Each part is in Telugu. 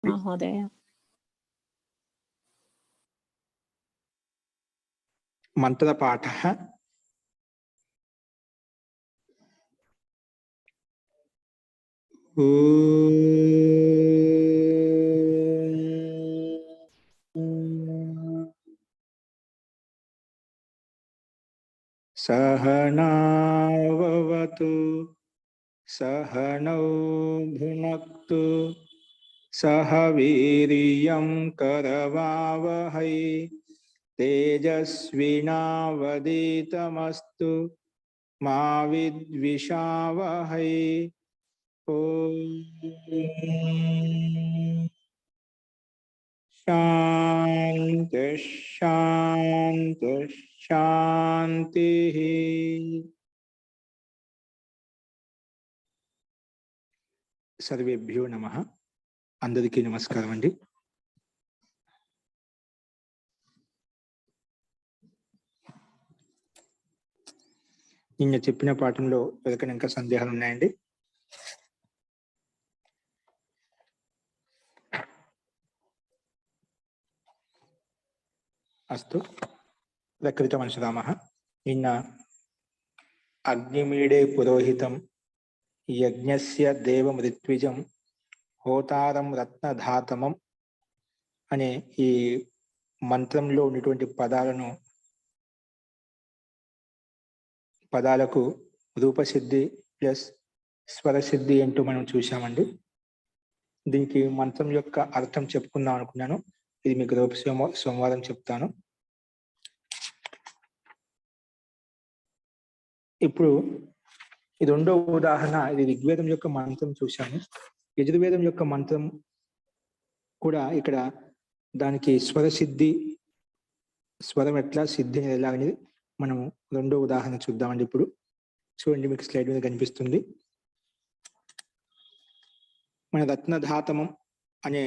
महोदय। मन्त्रपाठः सहनाववतु सहनौ भुनक्तु सह वीर्यं करवावहै तेजस्विनावधीतमस्तु मा विद्विषावहै। ओम शांति शांति शांति। सर्वेभ्यो नमः। अंदरिकी नमस्कारम अंडी। నిన్న చెప్పిన పాఠంలో ఎవరికైనా ఇంకా సందేహాలు ఉన్నాయండి? अस्तु प्रकृतमंशरामः। निन्न अग्निमीडे पुरोहितं यज्ञस्य देवमृत्विजं होतारं रत्नधातमं అనే ఈ మంత్రంలో ఉన్నటువంటి పదాలకు రూపసిద్ధి ప్లస్ స్వరసిద్ధి అంటూ మనం చూసామండి. దీనికి మంత్రం యొక్క అర్థం చెప్పుకుందాం అనుకున్నాను. ఇది మీకు రేపు సోమవారం చెప్తాను. ఇప్పుడు ఇది రెండో ఉదాహరణ. ఇది ఋగ్వేదం యొక్క మంత్రం చూశాను. యజుర్వేదం యొక్క మంత్రం కూడా ఇక్కడ దానికి స్వరసిద్ధి, స్వరం ఎట్లా, సిద్ధి ఎలా అనేది మనము రెండో ఉదాహరణ చూద్దామండి. ఇప్పుడు చూడండి, మీకు స్లైడ్ మీద కనిపిస్తుంది. మన రత్నధాతమం అనే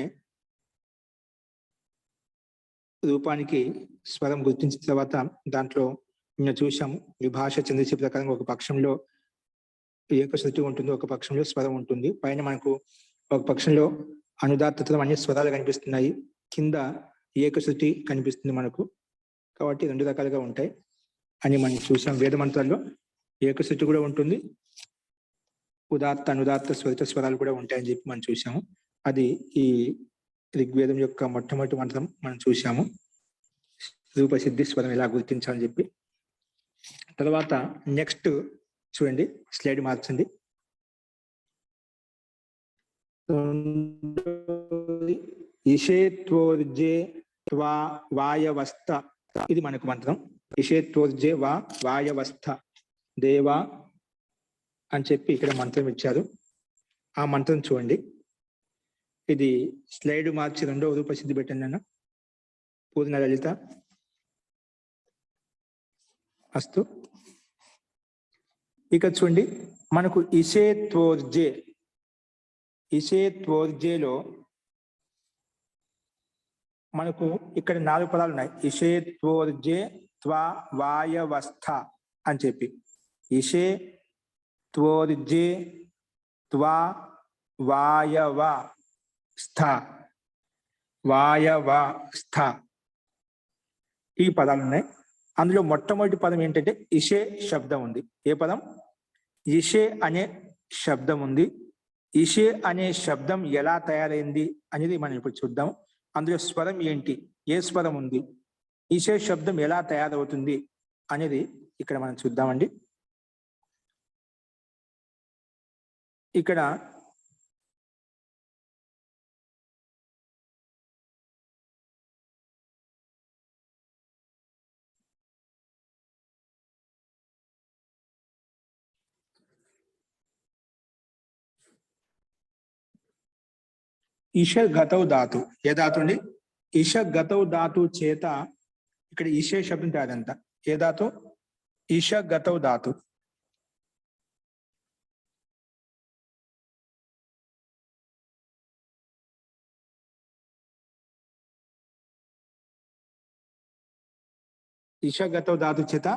రూపానికి స్వరం గుర్తించిన తర్వాత దాంట్లో నిన్న చూసాము, విభాష చంద్రశి ప్రకారం ఒక పక్షంలో ఏకశృతి ఉంటుంది, ఒక పక్షంలో స్వరం ఉంటుంది. పైన మనకు ఒక పక్షంలో అనుదాత్తత్వం అనే స్వరాలు కనిపిస్తున్నాయి, కింద ఏకశృతి కనిపిస్తుంది మనకు. కాబట్టి రెండు రకాలుగా ఉంటాయి అని మనం చూసాం. వేద మంత్రాల్లో ఏకశృతి కూడా ఉంటుంది, ఉదాత్త అనుదాత్త స్వరిత స్వరాలు కూడా ఉంటాయని చెప్పి మనం చూసాము. అది ఈ ఋగ్వేదం యొక్క మొట్టమొదటి మంత్రం మనం చూసాము, రూపసిద్ధి స్వరం ఎలా గుర్తించాలని చెప్పి. తర్వాత నెక్స్ట్ చూడండి, స్లైడ్ మార్చండి. ఇషేత్వోర్జే వా వాయవస్థ, ఇది మనకు మంత్రం. ఇషేత్వోర్జే వా వాయవస్థ దేవా అని చెప్పి ఇక్కడ మంత్రం ఇచ్చారు. ఆ మంత్రం చూడండి. ఇది స్లైడ్ మార్చి రెండవ రూపసిద్ధి పెట్టండి అన్న. పూర్ణ లలిత అస్తు. ఇక చూడండి, మనకు ఇషేత్వోర్జే, ఇషేత్వోర్జేలో మనకు ఇక్కడ 4 పదాలు ఉన్నాయి. ఇషేత్వోర్జే త్వా వాయవస్థ అని చెప్పి, ఇషే త్వోర్జే త్వా వాయవ స్థ, వాయవ స్థ, ఈ పదాలు ఉన్నాయి. అందులో మొట్టమొదటి పదం ఏంటంటే ఇషే శబ్దం ఉంది. ఏ పదం? ఇషే అనే శబ్దం ఉంది. ఇషే అనే శబ్దం ఎలా తయారైంది అనేది మనం ఇప్పుడు చూద్దాం. అందులో స్వరం ఏంటి, ఏ స్వరం ఉంది, ఇషే శబ్దం ఎలా తయారవుతుంది అనేది ఇక్కడ మనం చూద్దామండి. ఇక్కడ ఈష గతౌ ధాతు, ఏ ధాతు అండి? ఈష గతౌ ధాతు చేత ఇక్కడ ఈషే శబ్దం తయారంత. ఏ ధాతు? ఈష గతౌ ధాతు. ఈష గతౌ ధాతు చేత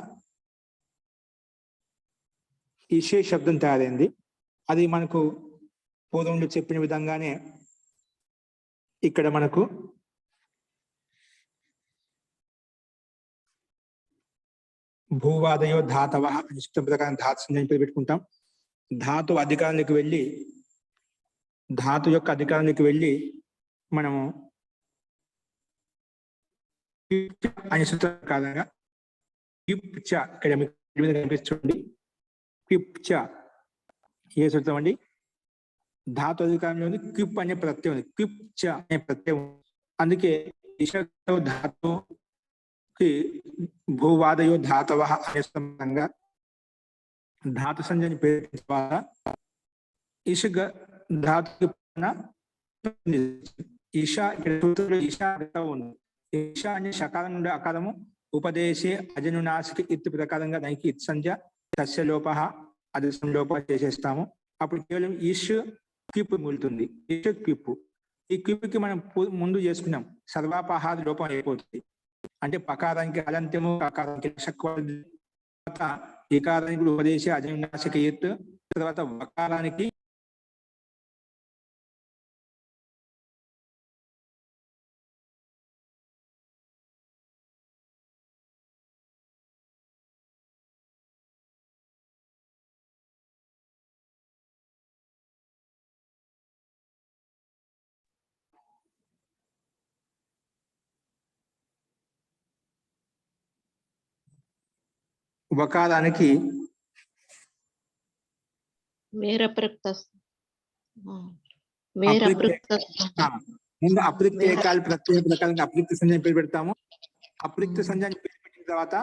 ఈషే శబ్దం తయారైంది. అది మనకు పూర్వంలో చెప్పిన విధంగానే ఇక్కడ మనకు భూవాదయో ధాతవ అని సూత్రం ప్రకారం ధాతు సంజ్ఞని పెట్టుకుంటాం. ధాతు అధికారానికి వెళ్ళి ధాతు యొక్క అధికారానికి వెళ్ళి మనము అనే సూత్రం ప్రకారంగా ఇక్కడ కనిపిస్తుంది. ఏ సూత్రం అండి? ధాతు అధికారంలో ఉంది క్విప్ అనే ప్రత్యయం ఉంది. క్విప్ చ అనే ప్రత్యయం. అందుకే ధాతుకి భూవాదయో ధాతవ అనే సూత్రంగా ధాతు సంజ్ఞని పేరు ద్వారా ఇషగ ధాతు ఈషా ఇక్కడ ఈషా ఉంది. ఈషా అనే షకారం నుండి అకారము ఉపదేశే అజనునాసిక ఇత్ ప్రకారంగా దానికి ఇత్ సంధ్య తస్య లోప అదృష్టం లోప చేసేస్తాము. అప్పుడు కేవలం ఈష్ క్విప్ మిగులుతుంది. ఈష్ క్విప్. ఈ క్విప్కి మనం ముందు చేసుకున్నాం సర్వాపహార లోపం అయిపోతుంది. అంటే పకారానికి అలంత్యము, అకారానికి తర్వాత ఏకారానికి ఉపదేశే అజనునాసిక ఇత్, తర్వాత వకారానికి వకారానికి ముందు అప్రిక్త ఏకాలు ప్రత్యయ ప్రకారంగా అప్రిక్త సంజ్ఞ పేరు పెడతాము. అప్రిక్త సంజ్ఞని పేరు పెట్టిన తర్వాత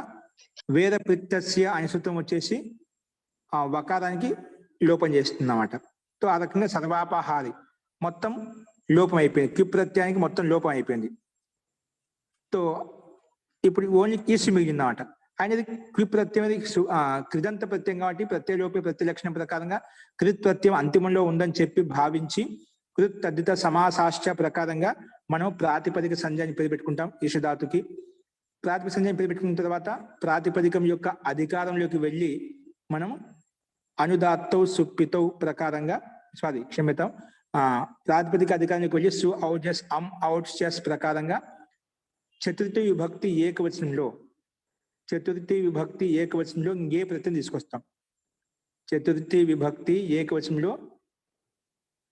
వేద ప్రిక్తస్య అనే సూత్రం వచ్చేసి ఆ వకారానికి లోపం చేస్తుంది అన్నమాట. సో ఆ రకంగా సర్వాపహారి మొత్తం లోపం అయిపోయింది. క్విప్ ప్రత్యయానికి మొత్తం లోపం అయిపోయింది. సో ఇప్పుడు ఓన్లీ కీస్ మిగిలింది అన్నమాట. అనేది క్విప్ ప్రత్యయం కృదంత ప్రత్యయం కాబట్టి ప్రత్యయలోపే ప్రత్యయ లక్షణం ప్రకారంగా కృత్ ప్రత్యయం అంతిమంలో ఉందని చెప్పి భావించి కృత్ తద్దిత సమాసాశ్చ ప్రకారంగా మనం ప్రాతిపదిక సంజ్ఞని పేరు పెట్టుకుంటాం. ఈషధాతుకి ప్రాతిపదిక సంజ్ఞని పేరు పెట్టుకున్న తర్వాత ప్రాతిపదికం యొక్క అధికారంలోకి వెళ్ళి మనం అనుదాత్తౌ సుప్పితౌ ప్రకారంగా క్షమ్యతాం ప్రాతిపదిక అధికారానికి వెళ్ళి సు ఔజస్ ఔట్స్ ప్రకారంగా చతుర్థి విభక్తి ఏకవచనంలో ఇంగే ప్రత్యయం తీసుకొస్తాం. చతుర్థి విభక్తి ఏకవచనంలో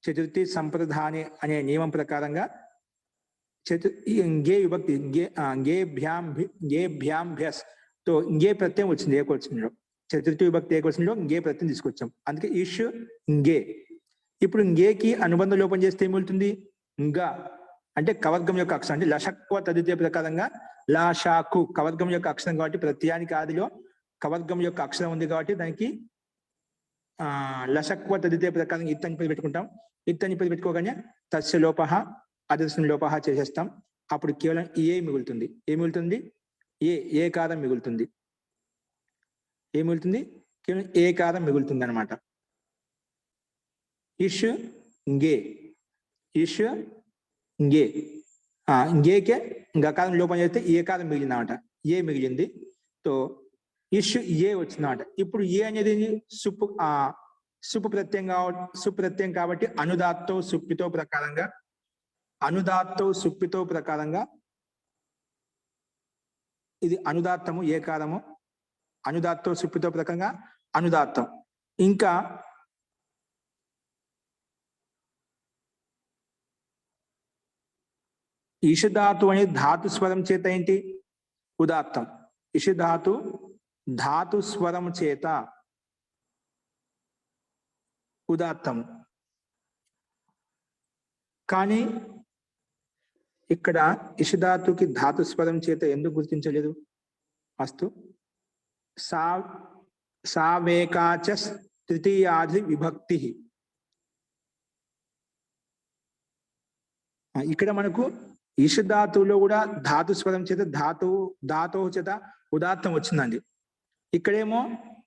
చతుర్థి సంప్రదాని అనే నియమం ప్రకారంగా ఇంగే విభక్తి గేభ్యాభ్యస్ తో ఇంగే ప్రత్యయం వచ్చింది ఏకవచనంలో. చతుర్థి విభక్తి ఏకవచనంలో ఇంగే ప్రత్యయం తీసుకొచ్చాం. అందుకే ఇష్ ఇంగే. ఇప్పుడు ఇంగేకి అనుబంధ లోపం చేస్తే ఏమవుతుంది? ఇంకా అంటే కవర్గం యొక్క అక్షరం అంటే లషక్వ తదితయ ప్రకారంగా లాషాకు కవర్గం యొక్క అక్షరం కాబట్టి ప్రత్యయానికి ఆదిలో కవర్గం యొక్క అక్షరం ఉంది కాబట్టి దానికి లషక్వ తదితయ ప్రకారంగా ఇత్తని పది పెట్టుకుంటాం. ఇత్తని పది పెట్టుకోగానే తస్య లోప అదృష్టం లోప చేసేస్తాం. అప్పుడు కేవలం ఏ మిగులుతుంది. ఏకారం మిగులుతుంది. కేవలం ఏకారం మిగులుతుంది అనమాట. ఇష్ ఇంగే ఇంగేకే గకారం లోపం చేస్తే ఏకారం మిగిలింది అనమాట. ఏ మిగిలింది. తో ఇష్ ఏ వచ్చిందన్నమాట. ఇప్పుడు ఏ అనేది సుప్రత్యయం కాబట్టి అనుదాత్తో సుప్పితో ప్రకారంగా ఇది అనుదాత్తము ఏకారము. అనుదాత్తో సుప్పితో ప్రకారంగా అనుదాత్తం. ఇంకా ఇషధాతు అనే ధాతు స్వరం చేత ఏంటి? ఉదాత్తం. ఇషధాతు ధాతు స్వరం చేత ఉదాత్తం. కానీ ఇక్కడ ఇషధాతుకి ధాతు స్వరం చేత ఎందుకు గుర్తించలేదు? అస్తు సావేకాచ తృతీయాది విభక్తి. ఇక్కడ మనకు ఈషధాతువులో కూడా ధాతు స్వరం చేత ధాతు చేత ఉదాత్తం వచ్చిందండి. ఇక్కడేమో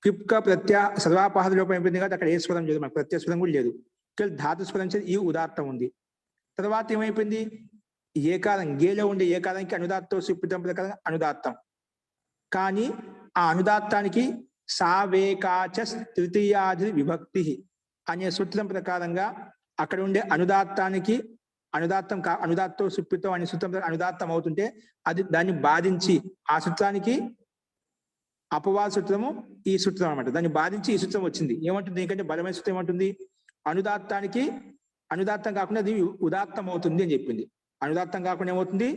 క్విప్క సర్వాపహార లోపం అయిపోయింది కాబట్టి అక్కడ ఏ స్వరం లేదు, మనకు ప్రత్యయ స్వరం కూడా లేదు. ఇక్కడ ధాతు స్వరం చేత ఈ ఉదాత్తం ఉంది. తర్వాత ఏమైపోయింది? ఏకారం గేలో ఉండే ఏకారానికి అనుదాత్తో సుప్పితం ప్రకారం అనుదాత్తం. కానీ ఆ అనుదాత్తానికి సావేకాచ తృతీయాది విభక్తి అనే సూత్రం ప్రకారంగా అక్కడ ఉండే అనుదాత్తానికి అనుదాత్తో సుప్పితో అనే సూత్రం అనుదాత్తం అవుతుంటే అది దాన్ని బాధించి ఆ సూత్రానికి అపవాద సూత్రము ఈ సూత్రం అనమాట. దాన్ని బాధించి ఈ సూత్రం వచ్చింది. ఏమంటుంది? ఎందుకంటే బలమైన సూత్రం ఏమంటుంది? అనుదాత్తం కాకుండా అది ఉదాత్తం అవుతుంది అని చెప్పింది. అనుదాత్తం కాకుండా ఏమవుతుంది?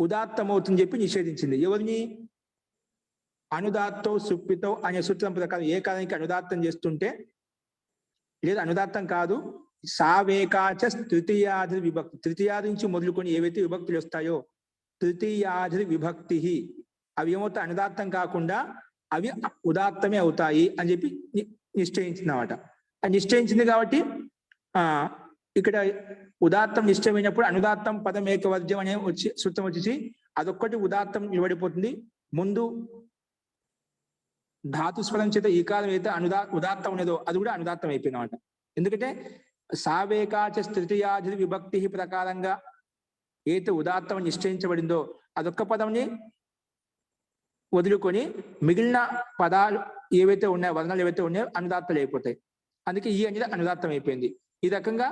ఉదాత్తం అవుతుంది చెప్పి నిషేధించింది. ఎవరిని? అనుదాత్తో సుప్పితో అనే సూత్రం ప్రకారం ఏ కాలానికి అనుదాత్తం చేస్తుంటే, లేదా అనుదాత్తం కాదు, సావేకాచ తృతీయాధి విభక్తి, తృతీయాది నుంచి మొదలుకొని ఏవైతే విభక్తులు వస్తాయో తృతీయాధి విభక్తి అవి ఏమవుతాయి? అనుదాత్తం కాకుండా అవి ఉదాత్తమే అవుతాయి అని చెప్పి నిశ్చయించింది అన్నమాట. అది నిశ్చయించింది కాబట్టి ఇక్కడ ఉదాత్తం నిశ్చయమైనప్పుడు అనుదాత్తం పదం ఏకవద్యం అనే సూత్రం వచ్చేసి అదొక్కటి ఉదాత్తం నిలబడిపోతుంది. ముందు ధాతుస్వరం చేత ఈ కాలం అయితే ఉదాత్తం ఉన్నదో అది కూడా అనుదాత్తం అయిపోయింది అన్నమాట. ఎందుకంటే సావేకాచ తృతీయాధి విభక్తి ప్రకారంగా ఏదైతే ఉదాత్తం నిశ్చయించబడిందో అదొక్క పదంని వదులుకొని మిగిలిన పదాలు ఏవైతే ఉన్నాయో, వర్ణాలు ఏవైతే ఉన్నాయో అనుదాత్తాలు అయిపోతాయి. అందుకే ఈ అనేది అనుదాత్తం అయిపోయింది. ఈ రకంగా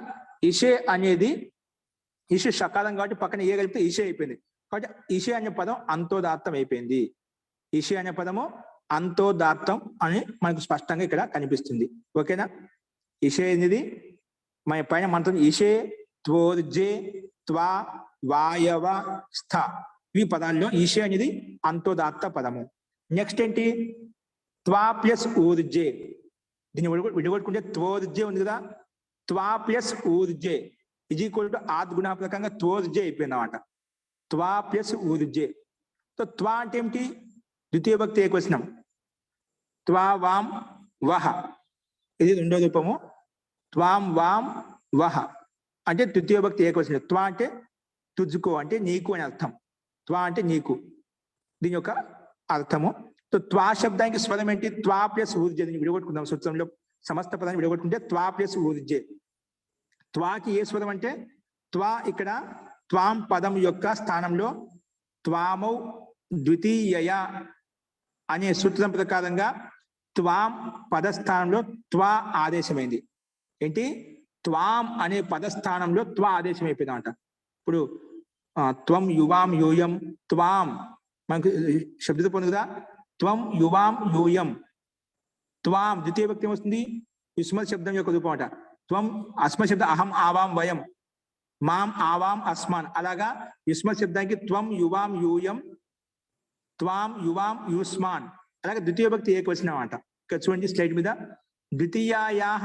ఇషే అనేది ఇషే షకాలం కాబట్టి పక్కన ఏ కలిపితే ఇషే అయిపోయింది. కాబట్టి ఇషే అనే పదం అంతోదాత్తం అయిపోయింది. ఇషే అనే పదము అంతోదాత్తం అని మనకు స్పష్టంగా ఇక్కడ కనిపిస్తుంది. ఓకేనా? ఇషే అనేది మన పైన మంత్రం ఇషే త్వోర్జే త్వా వాయవ స్థ ఈ పదాల్లో ఈషే అనేది అంతోదాత్త పదము. నెక్స్ట్ ఏంటి? త్వా ప్లస్ ఊర్జే, దీన్ని విడగొట్టుకుంటే త్వోర్జే ఉంది కదా, త్వా ప్లస్ ఊర్జే ఇది ఈక్వల్ టు ఆద్గుణాత్మకంగా త్వోర్జే అయిపోయింది అన్నమాట. త్వా ప్లస్ ఊర్జే. సో త్వా అంటే ఏమిటి? ద్వితీయ భక్తి ఏకవచనం. త్వా వాం వహ ఇది రెండో రూపము. త్వాం వాం వహ అంటే ద్వితీయ భక్తి ఏకవచనం. త్వా అంటే తుజుకో అంటే నీకు అని అర్థం. త్వా అంటే నీకు, దీని యొక్క అర్థము. త్వా శబ్దానికి స్వరం ఏంటి? త్వా ప్లస్ ఊర్జే. దీన్ని విడగొట్టుకుందాం. సూత్రంలో సమస్త పదాన్ని విడగొట్టుకుంటే త్వా ప్లస్ ఊర్జే. త్వాకి ఏ స్వరం అంటే త్వా ఇక్కడ త్వాం పదం యొక్క స్థానంలో త్వామౌ ద్వితీయ అనే సూత్రం ప్రకారంగా త్వాం పదస్థానంలో త్వా ఆదేశమైంది. ఏంటి? త్వాం అనే పదస్థానంలో త్వా ఆదేశం అయిపోయిందంట. ఇప్పుడు త్వం యువాం యూయం త్వాం మనకు శబ్ద పొందు కదా. త్వం యువాం యూయం త్వాం ద్వితీయ భక్తి ఏమొస్తుంది? యుష్మత్ శబ్దం యొక్క రూపం అట. త్వం అస్మత్ శబ్దం అహం ఆవాం వయం, మాం ఆవాం అస్మాన్. అలాగా యుష్మత్ శబ్దానికి త్వం యువాం యూయం త్వాం యువాం యుస్మాన్. అలాగే ద్వితీయ భక్తి ఏకవచనం అన్నమాట. ఇక్కడ చూడండి స్లైడ్ మీద. ద్వితీయాయాహ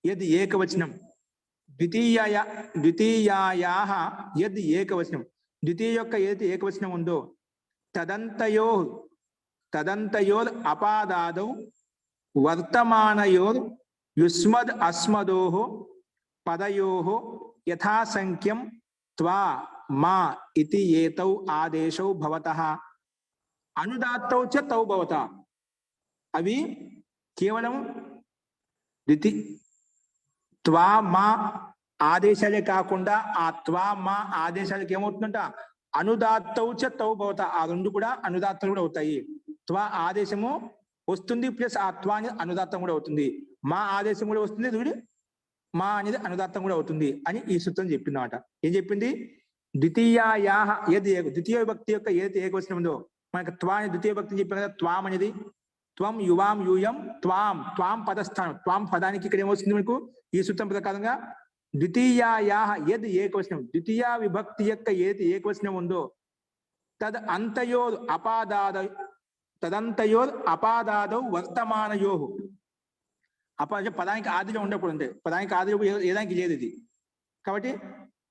యద్ ఏకవచనం, ద్వితీయాయాహ యద్ ఏకవచనం, ద్వితీయ యొక్క ఏదైతే ఏకవచనం ఉందో తదంతయోర్ అపాదాదౌ వర్తమానయోర్ యుష్మద్ అస్మదోః పదయోః యథాసంఖ్యం త్వా మా ఇతి ఏతౌ ఆదేశౌ భవతః అనుదాత్తౌ చ తౌ భవత. అవి కేవలం త్వా మా ఆదేశాలే కాకుండా ఆ త్వా మా ఆదేశాలకు ఏమవుతుందంట? అనుదాత్తౌ చ తౌ భవత. ఆ రెండు కూడా అనుదాత్తం కూడా అవుతాయి. త్వా ఆదేశము వస్తుంది ప్లస్ ఆ త్వా అనేది అనుదాత్తం కూడా అవుతుంది. మా ఆదేశం కూడా వస్తుంది, చూడు మా అనేది అనుదాత్తం కూడా అవుతుంది అని ఈ సూత్రం చెప్పింది అన్నమాట. ఏం చెప్పింది? ద్వితీయాయాహ ఏది ద్వితీయ విభక్తి యొక్క ఏదైతే ఏకవచనం ఉందో మనకు త్వా అని ద్వితీయ భక్తి చెప్పాను కదా. త్వాం అనేది త్వం యువాం యూయం త్వాం పదస్థానం. త్వాం పదానికి ఇక్కడ ఏమొస్తుంది మనకు ఈ సూత్రం ప్రకారంగా? ద్వితీయాయాహ యద్ ఏకవచనం, ద్వితీయ విభక్తి యొక్క ఏది ఏకవచనం ఉందో తదంతయోర్ అపాదాదౌ వర్తమానయో. పదానికి ఆదిలో ఉండకూడదు, అంటే పదానికి ఆదిలో ఏదానికి లేదు ఇది. కాబట్టి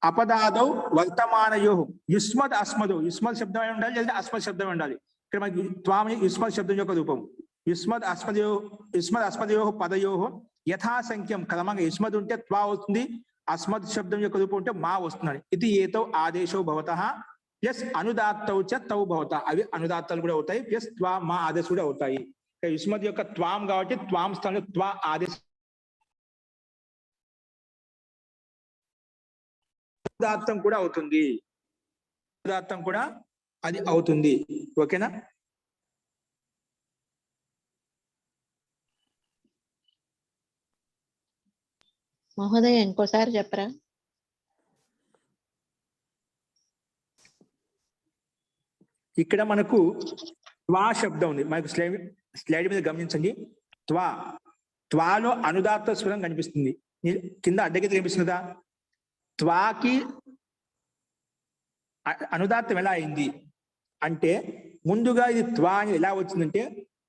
అపదాదౌ వర్తమానయో యుష్మద్ అస్మదో, యుష్మద్ శబ్దమే ఉండాలి లేదా అస్మద్ శబ్దమే ఉండాలి. ఇక్కడ మనకి త్వామి యుష్మద్ శబ్దం యొక్క రూపం. యుష్మద్ అస్మదయో పదయో యథాసంఖ్యం. క్రమంగా యుష్మద్ ఉంటే త్వా వస్తుంది, అస్మద్ శబ్దం యొక్క రూపం ఉంటే మా వస్తుంది. ఇది ఏతో ఆదేశో భవతః ప్లస్ అనుదాత్తౌ చ తౌ భవత. అవి అనుదాత్తాలు కూడా అవుతాయి ప్లస్ త్వా మా ఆదేశం కూడా అవుతాయి. యుష్మద్ యొక్క త్వాం కాబట్టి త్వాం స్థానంలో త్వా ఆదేశం అనుదాత్తం కూడా అవుతుంది. అనుదాత్తం కూడా అది అవుతుంది. ఓకేనా? మహోదయ ఇంకోసారి చెప్పరా? ఇక్కడ మనకు త్వా శబ్దం ఉంది. మనకు స్లైడ్ మీద గమనించండి. త్వా, త్వాలో అనుదాత్త స్వరం కనిపిస్తుంది. కింద అడ్డగీత కనిపిస్తుందా? త్వాకి అనుదాత్తం ఎలా అయింది అంటే, ముందుగా ఇది త్వా అని ఎలా వచ్చిందంటే,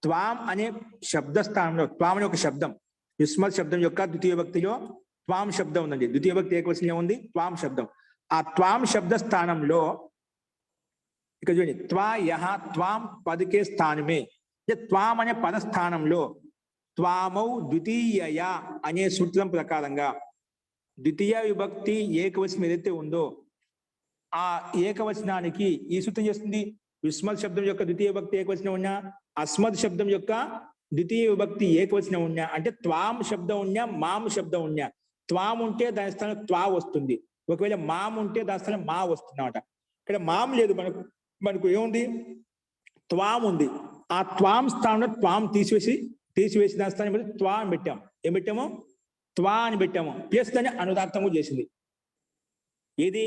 త్వాం అనే శబ్ద స్థానంలో, త్వాం అనే ఒక శబ్దం, యుష్మత్ శబ్దం యొక్క ద్వితీయ భక్తిలో త్వాం శబ్దం ఉందండి. ద్వితీయ భక్తి ఏకవచనంలో ఉంది త్వాం శబ్దం. ఆ త్వాం శబ్ద స్థానంలో ఇక్కడ చూడండి, త్వా యహ త్వాం పదకే స్థానమే, త్వాం అనే పద స్థానంలో త్వామౌ ద్వితీయ అనే సూత్రం ప్రకారంగా ద్వితీయ విభక్తి ఏకవచనం ఏదైతే ఉందో ఆ ఏకవచనానికి ఈ సూత్రం చేస్తుంది. యుష్మత్ శబ్దం యొక్క ద్వితీయ విభక్తి ఏకవచనం ఉన్నా, అస్మత్ శబ్దం యొక్క ద్వితీయ విభక్తి ఏకవచనం ఉన్నా, అంటే త్వాం శబ్దం ఉన్నా, మాం శబ్దం ఉన్నా, త్వాం ఉంటే దాని స్థానం త్వా వస్తుంది, ఒకవేళ మాం ఉంటే దాని స్థానం మా వస్తుంది అన్నమాట. ఇక్కడ మాం లేదు, మనకు ఏముంది? త్వాం ఉంది. ఆ త్వాం స్థానంలో త్వాం తీసివేసి దాని స్థానం త్వా అని పెట్టాము. ఏం పెట్టాము? త్వా అని పెట్టాము. ప్లస్ దాన్ని అనుదాత్తము చేసింది. ఏది?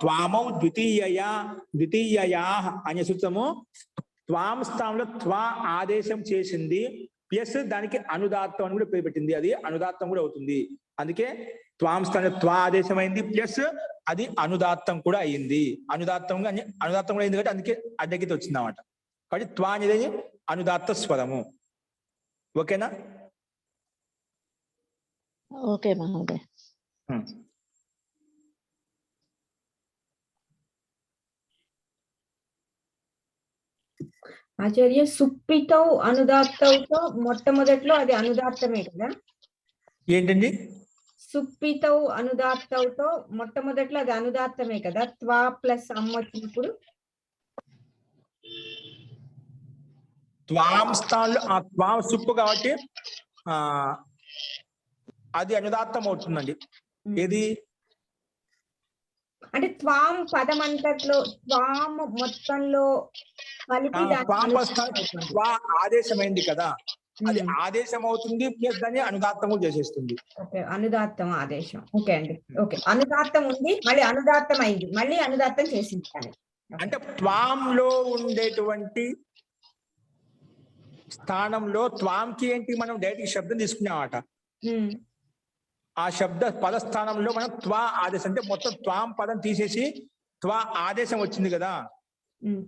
త్వామౌ ద్వితీయయా అనే సూత్రము త్వాం స్థానంలో త్వా ఆదేశం చేసింది, ప్లస్ దానికి అనుదాత్తం అని కూడా పేరు పెట్టింది. అది అనుదాత్తం కూడా అవుతుంది. అందుకే త్వాం స్థానంలో త్వా ఆదేశం అయింది, ప్లస్ అది అనుదాత్తం కూడా అయింది. అనుదాత్తం కూడా అయింది కాబట్టి అందుకే అడ్డగీత వచ్చింది అన్నమాట. కాబట్టి త్వా అనేది అనుదాత్త స్వరము. ఓకేనా? ఓకే మహోదయ. ఆచార్య, సుప్పితౌ అనుదాత్తౌతో మొట్టమొదట్లో అది అనుదాత్తమే కదా? ఏంటండి? సుప్పితౌ అనుదాత్తౌతో మొట్టమొదట్లో అది అనుదాత్తమే కదా? త్వా ప్లస్ అమ్మ వచ్చినప్పుడు త్వాం స్థానంలో ఆ త్వాం సుప్పు కాబట్టి అది అనుదాత్తం అవుతుందండి. ఏది? అంటే త్వాం పదం అంతట్లో త్వాం మొత్తంలో కలిపి త్వా ఆదేశమైంది కదా, అది ఆదేశం అవుతుంది, ప్లస్ దాన్ని అనుదాత్తము చేసేస్తుంది. అనుదాత్తం ఆదేశం. ఓకే అండి. ఓకే, అనుదాత్తం ఉంది, మళ్ళీ అనుదాత్తం అయింది, మళ్ళీ అనుదాత్తం చేసింది. అంటే త్వాంలో ఉండేటువంటి స్థానంలో త్వాంకి ఏంటి, మనం డైరెక్ట్ శబ్దం తీసుకున్నామట. ఆ శబ్ద పద స్థానంలో మనం త్వా ఆదేశం, అంటే మొత్తం త్వాం పదం తీసేసి త్వా ఆదేశం వచ్చింది కదా,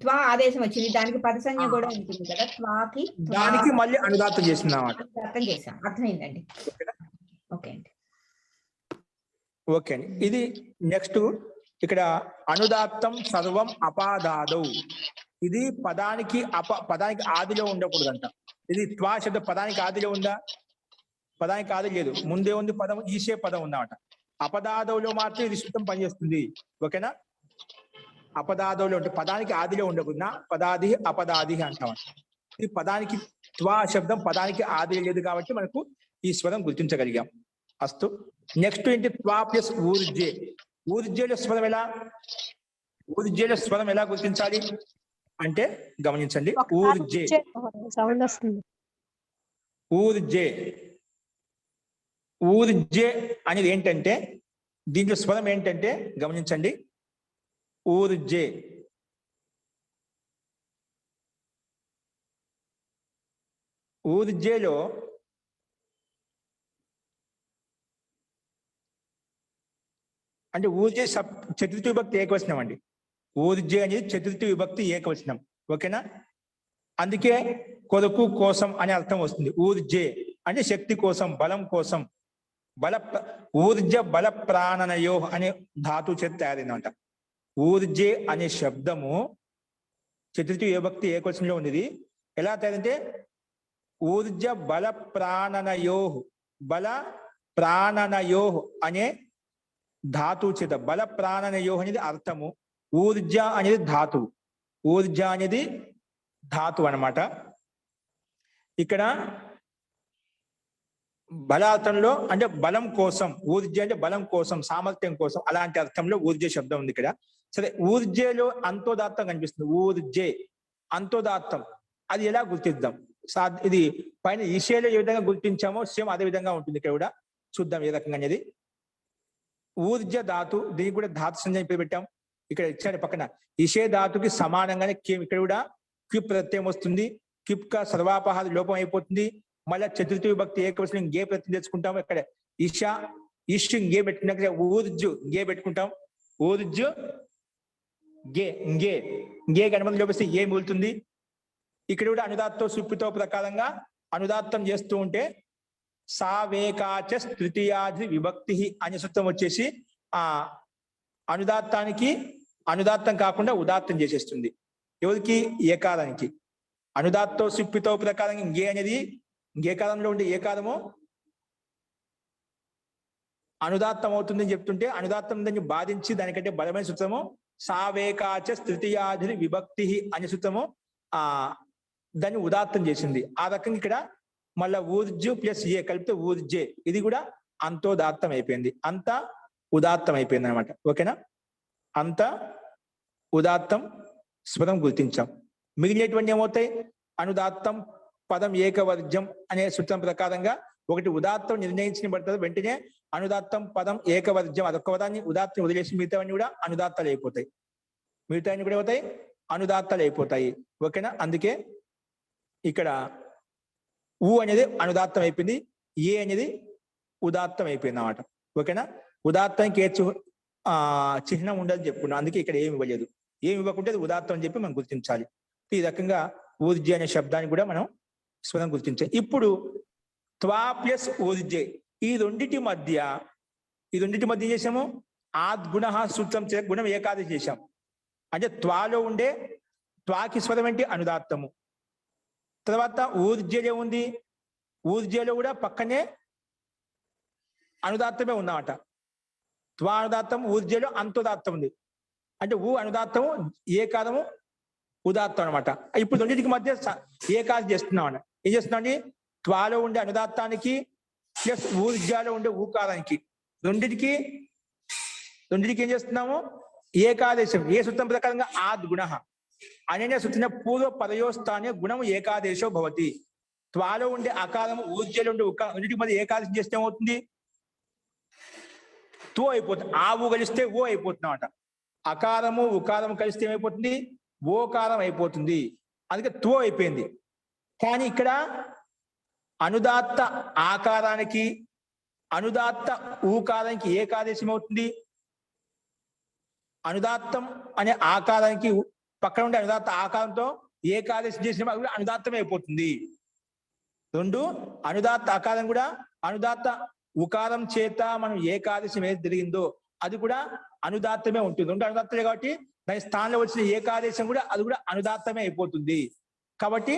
త్వా ఆదేశం వచ్చింది, దానికి పదసంజ్ఞ కూడా ఉంటుంది కదా, త్వాకి దానికి మళ్ళీ అనుదాత్తం చేసింది అన్నమాట. అనుదాత్తం చేసాం. అర్థమైందండి. ఓకే అండి. ఓకే అండి. ఇది నెక్స్ట్ ఇక్కడ అనుదాత్తం సర్వం అపాదాదౌ. ఇది పదానికి ఆదిలో ఉండకూడదంట. ఇది త్వా శబ్ద పదానికి ఆదిలో ఉందా? పదానికి ఆది లేదు, ముందే ఉంది పదం, ఈసే పదం ఉందన్నమాట. అపదాదవులో మాత్రం ఇది శుద్ధం పనిచేస్తుంది. ఓకేనా? అపదాదవులో ఉంటే పదానికి ఆదిలో ఉండకుండా పదాది అపదాది అంటామంట. ఈ పదానికి త్వా శబ్దం పదానికి ఆది లేదు కాబట్టి మనకు ఈ స్వరం గుర్తించగలిగాం. అస్తు. నెక్స్ట్ ఏంటి? త్వా ప్లస్ ఊర్జే. ఊర్జేల స్వరం ఎలా? ఊర్జేల స్వరం ఎలా గుర్తించాలి అంటే గమనించండి. ఊర్జే, ఊర్జే, ఊర్జే అనేది ఏంటంటే దీంట్లో స్వరం ఏంటంటే గమనించండి. ఊర్జే, ఊర్జేలో అంటే ఊర్జే చతుర్థి విభక్తి ఏకవచనం అండి. ఊర్జే అనేది చతుర్థి విభక్తి ఏకవచనం. ఓకేనా? అందుకే కొరకు, కోసం అనే అర్థం వస్తుంది. ఊర్జే అంటే శక్తి కోసం, బలం కోసం. ఊర్జ బల ప్రాణనయో అనే ధాతు చేత తయారైందంట. ఊర్జే అనే శబ్దము చతుర్థి విభక్తి ఏకవచనంలో ఉంది. ఎలా తయారంటే ఊర్జ బల ప్రాణనయో, బల ప్రాణనయో అనే ధాతు చేత. బల ప్రాణనయో అనేది అర్థము, ఊర్జ అనేది ధాతువు. ఊర్జ అనేది ధాతువు అన్నమాట. ఇక్కడ బలార్థంలో అంటే బలం కోసం, ఊర్జ అంటే బలం కోసం, సామర్థ్యం కోసం, అలాంటి అర్థంలో ఊర్జే శబ్దం ఉంది ఇక్కడ. సరే, ఊర్జేలో అంతోదాత్తం కనిపిస్తుంది. ఊర్జే అంతోదాత్తం, అది ఎలా గుర్తిద్దాం? ఇది పైన ఈశేలో ఏ విధంగా గుర్తించామో సేమ్ అదే విధంగా ఉంటుంది ఇక్కడ కూడా. చూద్దాం ఏ రకంగా అనేది. ఊర్జ ధాతు, దీనికి కూడా ధాతు సంజ్ఞ పేరు పెట్టాం. ఇక్కడ ఇచ్చాడు పక్కన ఇషే ధాతుకి సమానంగానే ఇక్కడ కూడా క్విప్ ప్రత్యయం వస్తుంది. క్విప్ కా సర్వాపహార లోపం అయిపోతుంది. మళ్ళీ చతుర్థి విభక్తి ఏకవచనం గే ప్రత్యయం తెచ్చుకుంటాం. ఇక్కడ ఇషా ఇష్ గే పెట్టుకున్నాక ఊర్జు గే పెట్టుకుంటాం. ఊర్జు గే గే గే గణపతి లోపిస్తే ఏ మిగులుతుంది. ఇక్కడ కూడా అనుదాత్తో సుప్పితో ప్రకారంగా అనుదాత్తం చేస్తూ ఉంటే సావేకాచ తృతీయాది విభక్తి అనే సూత్రం వచ్చేసి ఆ అనుదాత్తానికి అనుదాత్తం కాకుండా ఉదాత్తం చేసేస్తుంది. ఎవరికి? ఏకారానికి. అనుదాత్తో సుప్పితో ప్రకారంగా గే అనేది ఏకారంలో ఉండే ఏకారము అనుదాత్తం అవుతుందని చెప్తుంటే అనుదాత్తం దాన్ని బాధించి దానికంటే బలమైన సూత్రము సావేకాచ తృతీయాది విభక్తి అనే సూత్రము దాన్ని ఉదాత్తం చేసింది. ఆ రకంగా ఇక్కడ మళ్ళా ఊర్జు ప్లస్ ఏ కలిపితే ఊర్జే, ఇది కూడా అంతోదాత్తం అయిపోయింది. అంత ఉదాత్తం అయిపోయింది అనమాట. ఓకేనా? అంత ఉదాత్తం స్వరం గుర్తించాం. మిగిలినటువంటి ఏమవుతాయి? అనుదాత్తం పదం ఏకవర్జ్యం అనే సూత్రం ప్రకారంగా ఒకటి ఉదాత్తం నిర్ణయించబడుతుంది. వెంటనే అనుదాత్తం పదం ఏకవర్జ్యం అదొక్క పదాన్ని ఉదాత్తం వదిలేసి మిగతావన్నీ కూడా అనుదాత్తాలు అయిపోతాయి. మిగతావన్నీ కూడా అవుతాయి అనుదాత్తాలు అయిపోతాయి. ఓకేనా? అందుకే ఇక్కడ ఊ అనేది అనుదాత్తం అయిపోయింది, ఏ అనేది ఉదాత్తం అయిపోయింది అన్నమాట. ఓకేనా? ఉదాత్తానికి ఏ చిహ్నం ఉండదని చెప్పుకున్నాం. అందుకే ఇక్కడ ఏమి ఇవ్వలేదు. ఏమి ఇవ్వకుంటే అది ఉదాత్తం అని చెప్పి మనం గుర్తించాలి. ఈ రకంగా ఊర్జే అనే శబ్దాన్ని కూడా మనం స్వరం గుర్తించాలి. ఇప్పుడు త్వా ప్లస్ ఊర్జే ఈ రెండింటి మధ్య ఏం చేసాము? ఆద్గుణ సూత్రం గుణం ఏకాదశి చేశాం. అంటే త్వాలో ఉండే త్వాకి స్వరం ఏంటి? అనుదాత్తము. తర్వాత ఊర్జేలో ఉంది, ఊర్జేలో కూడా పక్కనే అనుదాత్తమే ఉందన్నమాట. త్వా అనుదాత్తం, ఊర్జేలో అంతోదాత్తం ఉంది. అంటే ఊ అనుదాత్తము, ఏకారము ఉదాత్తం అనమాట. ఇప్పుడు రెండింటికి మధ్య ఏకాదశి చేస్తున్నాం అన్న. ఏం చేస్తున్నాం అండి? త్వాలో ఉండే అనుదాత్తానికి ప్లస్ ఊర్జాలో ఉండే ఊకారానికి రెండింటికి ఏం చేస్తున్నాము? ఏకాదేశం. ఏ సూత్రం ప్రకారంగా ఆద్గుణ అనే సూత్రం పూర్వ పదయోస్థానే గుణం ఏకాదేశో భవతి. త్వాలో ఉండే అకారము, ఊర్జలో ఉండే రెండింటికి మధ్య ఏకాదశం చేస్తే ఏమవుతుంది? తో అయిపోతుంది. ఆ ఊ కలిస్తే ఓ అయిపోతుంది అన్నమాట. అకారము ఉకారము కలిస్తే ఏమైపోతుంది? ఓకారం అయిపోతుంది. అందుకే తో అయిపోయింది. కానీ ఇక్కడ అనుదాత్త ఆకారానికి అనుదాత్త ఊకారానికి ఏకాదేశం అవుతుంది. అనుదాత్తం అనే ఆకారానికి పక్కన ఉండే అనుదాత్త ఆకారంతో ఏకాదశి చేసిన అనుదాత్తమే అయిపోతుంది. రెండు అనుదాత్త ఆకారం కూడా అనుదాత్త ఉకారం చేత మనం ఏకాదశి ఏది జరిగిందో అది కూడా అనుదాత్తమే ఉంటుంది. రెండు అనుదాత్తలే కాబట్టి దాని స్థానంలో వచ్చిన ఏకాదశం కూడా అది కూడా అనుదాత్తమే అయిపోతుంది. కాబట్టి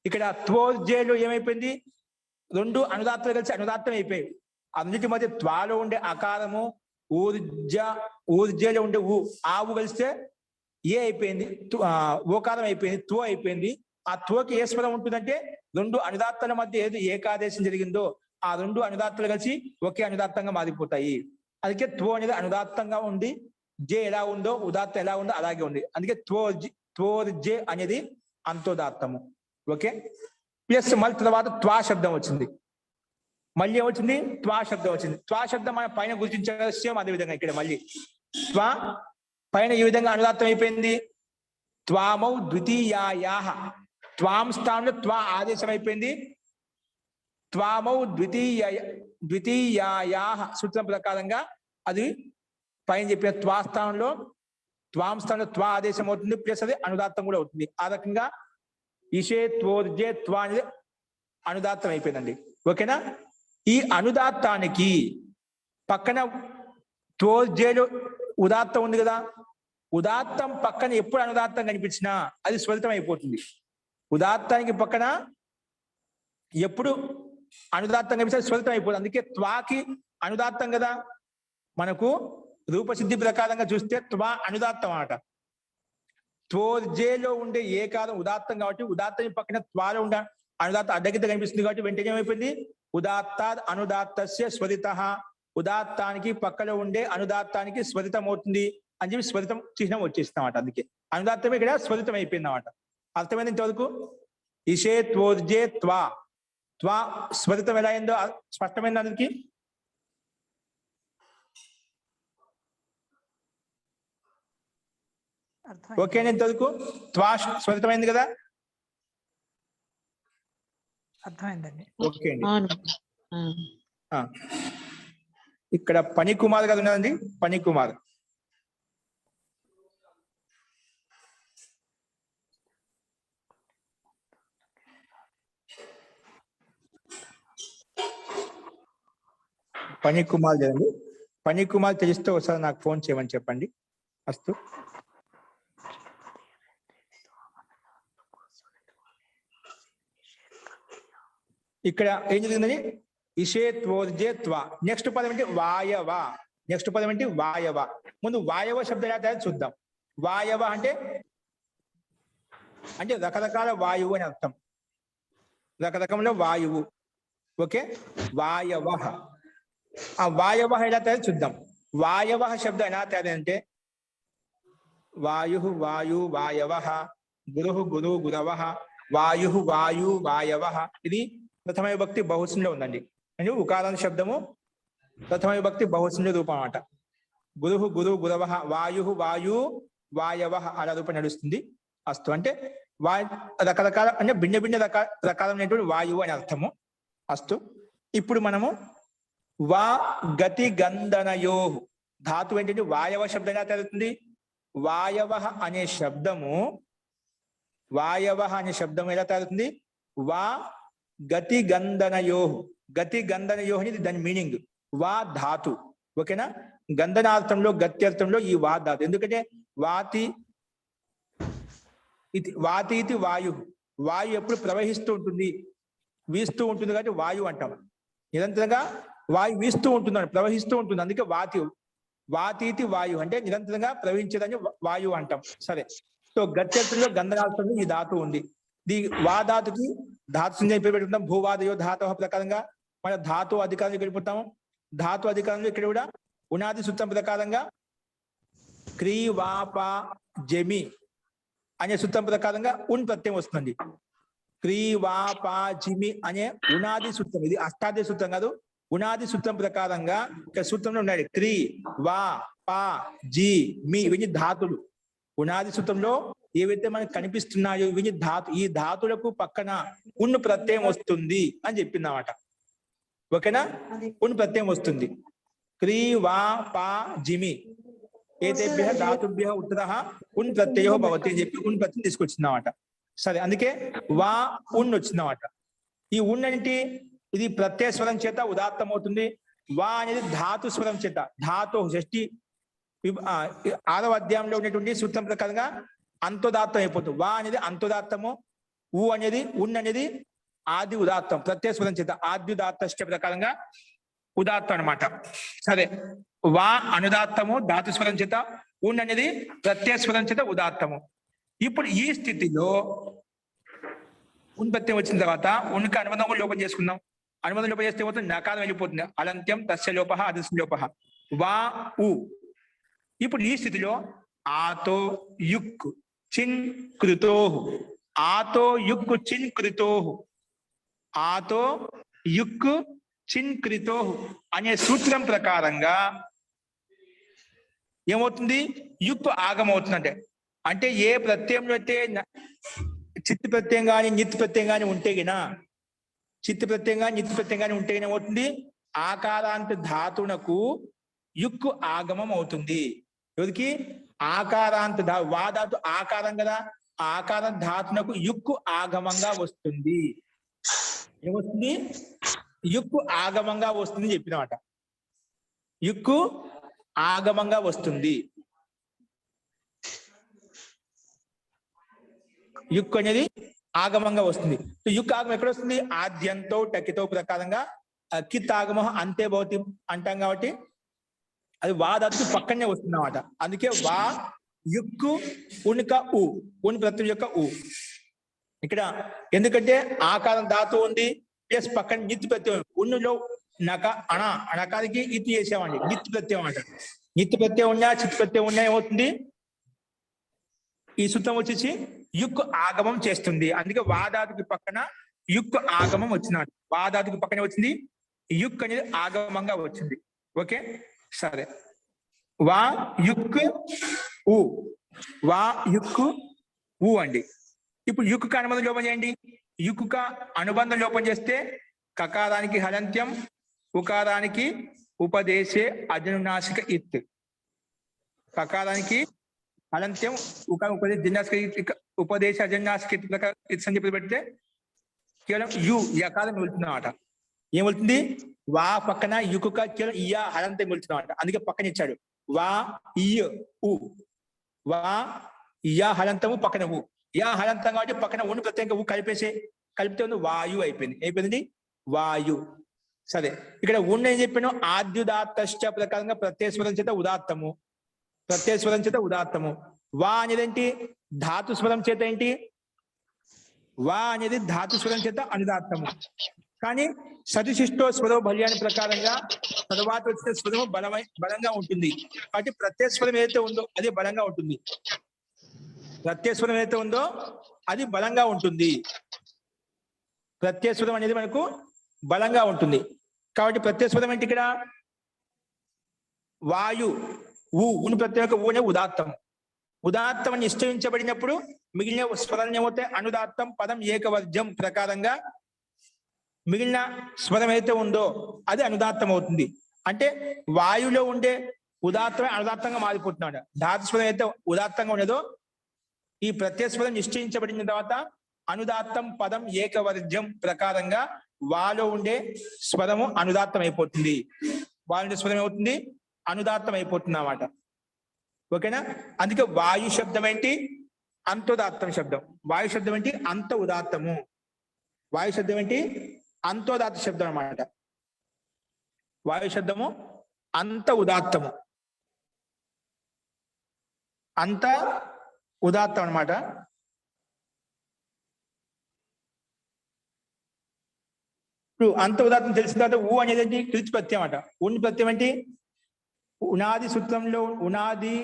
ఇక్కడ త్వోర్జేలో ఏమైపోయింది? రెండు అనుదాత్తాలు కలిసి అనుదాత్తం అయిపోయాయి. అన్నిటి మధ్య త్వాలో ఉండే అకారము, ఊర్జేలో ఉండే ఊ ఆ ఊ కలిస్తే ఏ అయిపోయింది, ఓకారం అయిపోయింది, త్వ అయిపోయింది. ఆ త్వకి ఏ స్వరం ఉంటుందంటే రెండు అనుదాత్తాల మధ్య ఏది ఏకాదేశం జరిగిందో ఆ రెండు అనుదాత్తాలు కలిసి ఒకే అనుదాత్తంగా మారిపోతాయి. అందుకే త్వ అనేది అనుదాత్తంగా ఉంది. జే ఎలా ఉందో ఉదాత్తం ఎలా ఉందో అలాగే ఉంది. అందుకే త్వోర్జే అనేది అంతోదాత్తము. ఓకే? ప్లస్ మళ్ళీ తర్వాత త్వా శబ్దం వచ్చింది. మళ్ళీ ఏమొచ్చింది? త్వా శబ్దం వచ్చింది. త్వా శబ్దం మన పైన గుర్తించే అదే విధంగా ఇక్కడ మళ్ళీ త్వా పైన ఈ విధంగా అనుదాత్తం అయిపోయింది. త్వామౌ ద్వితీయాయాః త్వాం స్థానంలో త్వా ఆదేశం అయిపోయింది. త్వామౌ ద్వితీయాయాః సూత్రం ప్రకారంగా అది పైన చెప్పిన త్వా స్థానంలో త్వాం స్థానంలో త్వా ఆదేశం అవుతుంది. ప్లస్ అది అనుదాత్తం కూడా అవుతుంది. ఆ రకంగా ఇషే త్వోర్జే త్వా అనేది అనుదాత్తం అయిపోయిందండి. ఓకేనా? ఈ అనుదాత్తానికి పక్కన త్వోర్జేలో ఉదాత్తం ఉంది కదా, ఉదాత్తం పక్కన ఎప్పుడు అనుదాత్తం కనిపించినా అది స్వరితం అయిపోతుంది. ఉదాత్తానికి పక్కన ఎప్పుడు అనుదాత్తం కనిపిస్తే స్వరితం అయిపోతుంది. అందుకే త్వాకి అనుదాత్తం కదా, మనకు రూపసిద్ధి ప్రకారంగా చూస్తే త్వా అనుదాత్తం అన్నమాట. త్వోర్జేలో ఉండే ఏకారం ఉదాత్తం కాబట్టి ఉదాత్తం పక్కన త్వాలో ఉండే అనుదాత్త అడ్డగిద్ద కనిపిస్తుంది కాబట్టి వెంటనే ఏమైపోయింది? ఉదాత్తాద్ అనుదాత్తస్య స్వరితః. ఉదాత్తానికి పక్కలో ఉండే అనుదాత్తానికి స్వరితం అవుతుంది అని చెప్పి స్వరితం చిహ్నం వచ్చేస్తాం అన్నమాట. అందుకే అనుదాత్తం ఇక్కడ స్వరితం అయిపోయింది అన్నమాట. అర్థమైంది ఇంతవరకు? ఇషే త్వోర్జే త్వా త్వా స్వరితం ఎలా అయిందో స్పష్టమైంది అందరికి? ఓకే ఇంతవరకు త్వా స్వరితమైంది కదా? అర్థమైందండి. ఓకే అండి. అవును. ఆ. ఇక్కడ పని కుమార్ గారు ఉన్నారండి. పని కుమార్, పని కుమార్ లేదండి. పని కుమార్ తెలిస్తే ఒకసారి నాకు ఫోన్ చేయమని చెప్పండి. అస్తు. ఇక్కడ ఏం జరిగిందని ఇషేత్వోర్జే త్వా. నెక్స్ట్ పదం ఏంటి? వాయవ. నెక్స్ట్ పదం ఏంటి? వాయవ. ముందు వాయవ శబ్దం ఎలా తయారు చూద్దాం. వాయవ అంటే అంటే రకరకాల వాయువు అని అర్థం. రకరకంలో వాయువు. ఓకే, వాయవ. ఆ వాయవ ఎలా తయారు చూద్దాం. వాయవ శబ్దం ఎలా తయారంటే వాయు వాయు వాయవ, గురు గురు గురవ, వాయు వాయు వాయవ. ఇది ప్రథమ విభక్తి బహువచనంలో ఉందండి. అంటే ఉకారాంత శబ్దము ప్రథమ విభక్తి బహువచన రూపం అన్నమాట. గురు గురు గురవ, వాయు వాయు వాయవ అలా రూపం నడుస్తుంది. అస్తు అంటే రకరకాల అంటే భిన్న భిన్న రకాలైనటువంటి వాయువు అని అర్థము. అస్తు. ఇప్పుడు మనము వా గతి గంధనయో ధాతు ఏంటంటే వాయవ శబ్దం ఎలా తయారవుతుంది? వాయవ అనే శబ్దము ఎలా తయారవుతుంది? వా గతి గంధనయో. గతి గంధనయో అనేది దాని మీనింగ్. వా ధాతు. ఓకేనా? గంధనార్థంలో గత్యర్థంలో ఈ వా ధాతు. ఎందుకంటే వాతి ఇది వాయు. వాయు ఎప్పుడు ప్రవహిస్తూ ఉంటుంది, వీస్తూ ఉంటుంది కాబట్టి వాయు అంటాం. నిరంతరంగా వాయు వీస్తూ ఉంటుంది, ప్రవహిస్తూ ఉంటుంది. అందుకే వాతీతి వాయు అంటే నిరంతరంగా ప్రవహించేదని వాయువు అంటాం. సరే, సో గత్యర్థంలో గంధనార్థంలో ఈ ధాతు ఉంది. వా ధాతుకి ధాతు సంజ్ఞ పేరు పెట్టుకుంటాం. భూవాదయో ధాతవ ప్రకారంగా మన ధాతు అధికారంలో వెళ్ళిపోతాము. ధాతు అధికారంలో ఇక్కడ కూడా ఉనాది సూత్రం ప్రకారంగా క్రీ వాప జమి అనే సూత్రం ప్రకారంగా ఉన్ ప్రత్యయం వస్తుంది. క్రీ వాప జిమి అనే ఉనాది సూత్రం. ఇది అష్టాది సూత్రం కాదు, ఉనాది సూత్రం ప్రకారంగా ఇక్కడ సూత్రంలో ఉన్నాయి. క్రీ వా పా జి మీ ఇవన్నీ ధాతులు. ఉనాది సూత్రంలో ఏవైతే మనకు కనిపిస్తున్నాయో ఇవన్నీ ఈ ధాతులకు పక్కన ఉన్ ప్రత్యయం వస్తుంది అని చెప్పిందన్నమాట. ఓకేనా? ఉన్ ప్రత్యయం వస్తుంది. క్రీ వా పా జిమి ఏతేభ్య ధాతుభ్య ఉత్తరః ఉన్ ప్రత్యయో భవతి అని చెప్పి ఉన్ ప్రత్యయం తీసుకొచ్చిందన్నమాట. సరే, అందుకే వా ఉన్ వచ్చిందన్నమాట. ఈ ఉన్ అంటే ఇది ప్రత్యయ స్వరం చేత ఉదాత్తం అవుతుంది. వా అనేది ధాతు స్వరం చేత, ధాతు షష్ఠి 6వ అధ్యాయంలో ఉన్నటువంటి సూత్రం ప్రకారంగా అంతోదాత్తం అయిపోతుంది. వా అనేది అంతోదాత్తము, ఉన్ అనేది ఆది ఉదాత్తం. ప్రత్యయ స్వరం చేత ఆది ఉదాత్త ప్రకారంగా ఉదాత్తం అనమాట. సరే, వా అనుదాత్తము ధాతు స్వరం చేత, ఉన్ అనేది ప్రత్యయ స్వరం చేత ఉదాత్తము. ఇప్పుడు ఈ స్థితిలో ఉన్ ప్రత్యయం వచ్చిన తర్వాత ఉన్కి అనుబంధం లోపం చేసుకుందాం. అనుబంధం లోపం చేస్తే ఏమవుతుంది? నకారం వెళ్ళిపోతుంది. అలంత్యం తస్య లోప అదస్య లోప వా ఉ. ఇప్పుడు ఈ స్థితిలో ఆతో యుక్ చిన్ కృతోహు, ఆతో యుక్ చిన్ కృతోహు, ఆతో యుక్ చిన్ కృతోహు అనే సూత్రం ప్రకారంగా ఏమవుతుంది? యుక్ ఆగమవుతుందంటే అంటే ఏ ప్రత్యయంలో అయితే చిత్ ప్రత్యయం కానీ నిత్ ప్రత్యయం కానీ ఉంటే గినా, చిత్ ప్రత్యయం కానీ నిత్ ప్రత్యయం కానీ ఉంటే ఏమవుతుంది? ఆకారాంత ధాతునకు యుక్ ఆగమం అవుతుంది. ఎవరికి? ఆకారాంత వా ధాతు ఆకారం కదా, ఆకార ధాతునకు యుక్ ఆగమంగా వస్తుంది. ఏమొస్తుంది? యుక్ ఆగమంగా వస్తుంది చెప్పినమాట. యుక్ ఆగమంగా వస్తుంది. యుక్ అనేది ఆగమంగా వస్తుంది. యుక్ ఆగమం ఎక్కడ వస్తుంది? ఆద్యంతో టకితో ప్రకారంగా కిత్ ఆగమం అంతే భవతి అంటాం కాబట్టి అది వా ధాతుకి పక్కనే వస్తుంది అన్నమాట. అందుకే వా యుక్కు ఉన్క ఉ, ఉన్ ప్రత్యయం యొక్క ఉ. ఇక్కడ ఎందుకంటే ఆకారం ధాతు ఉంది ప్లస్ పక్కన నిత్ ప్రత్యయం. ఉన్నులో నకానికి ఇతి చేసామండి, నిత్ ప్రత్యయం అంట. నిత్ ప్రత్యయం ఉన్నా చిత్ ప్రత్యయం ఉన్నా ఏమవుతుంది? ఈ సూత్రం వచ్చేసి యుక్ ఆగమం చేస్తుంది. అందుకే వాదాతుకి పక్కన యుక్ ఆగమం వచ్చినాడు. వాదాతుకి పక్కనే వచ్చింది, యుక్ అనేది ఆగమంగా వచ్చింది. ఓకే, సరే. వా యుక్ ఉ వా యుక్కు ఊ అండి. ఇప్పుడు యుక్కు అనుబంధం లోపం చేయండి. యుక్కు అనుబంధం లోపం చేస్తే కకారానికి హలంత్యం, ఉకారానికి ఉపదేశే అజనునాసిక ఇత్. కకారానికి హలంత్యం, ఉపదేశ జిన్నాసిక ఉపదేశ అజనునాసిక ఇత్ అని చెప్పి పెడితే కేవలం యు యకారం వెళ్తున్నమాట. ఏం వెళ్తుంది? వా పక్కన యుకు కేవలం ఇయా హలంతం వెళ్తున్నమాట. అందుకే పక్కన ఇచ్చాడు వా ఇయ ఉ. వా ఇయా హలంతము పక్కన ఊ. యా హలంతం కాబట్టి పక్కన ఉని ప్రత్యేకంగా ఊ కలిపితే ఉంది వాయు అయిపోయింది వాయు. సరే, ఇక్కడ ఉన్న ఏం చెప్పాను? ఆద్యుదాత్త ప్రకారంగా ప్రత్యస్వరం చేత ఉదాత్తము, ప్రత్యస్వరం చేత ఉదాత్తము. వా అనేది ఏంటి? ధాతుస్వరం చేత ఏంటి? వా అనేది ధాతుస్వరం చేత అనుదాత్తము. కానీ సతిశిష్టో స్వరో బల్యాని ప్రకారంగా తర్వాత వచ్చిన స్వరము బలంగా ఉంటుంది. కాబట్టి ప్రత్యస్వరం ఏదైతే ఉందో అది బలంగా ఉంటుంది. ప్రత్యస్వరం ఏదైతే ఉందో అది బలంగా ఉంటుంది. ప్రత్యస్వరం అనేది మనకు బలంగా ఉంటుంది. కాబట్టి ప్రత్యస్వరం ఏంటి? ఇక్కడ వాయు ఊని ప్రత్యేక ఊనే ఉదాత్తం. ఉదాత్తం అని నిశ్చయించబడినప్పుడు మిగిలిన స్వరం ఏమవుతాయి? అనుదాత్తం పదం ఏకవర్జం ప్రకారంగా మిగిలిన స్వరం ఏదైతే ఉందో అది అనుదాత్తం అవుతుంది. అంటే వాయువులో ఉండే ఉదాత్తమే అనుదాత్తంగా మారిపోతున్నాడు. ధాతుస్వరం అయితే ఉదాత్తంగా ఉండదో ఈ ప్రత్యస్వరం నిశ్చయించబడిన తర్వాత అనుదాత్తం పదం ఏకవర్జం ప్రకారంగా వాలో ఉండే స్వరము అనుదాత్తం అయిపోతుంది. వాలో స్వరం ఏమవుతుంది? అనుదాత్తం అయిపోతుంది అన్నమాట. ఓకేనా? అందుకే వాయు శబ్దం ఏంటి? అంతోదాత్తం శబ్దం. వాయు శబ్దం ఏంటి? అంత ఉదాత్తము. వాయు శబ్దం ఏంటి? అంతోదాత్త శబ్దం అన్నమాట. వాయు శబ్దము అంత ఉదాత్తము, అంత ఉదాత్తం అన్నమాట. ఇప్పుడు అంత ఉదాత్తం తెలిసిన తర్వాత ఊ అనేది ఏంటి? కృతి ప్రత్యయం అన్నమాట. ఊని ప్రత్యయం ఏంటి? ఉనాది సూత్రంలో ఉనాది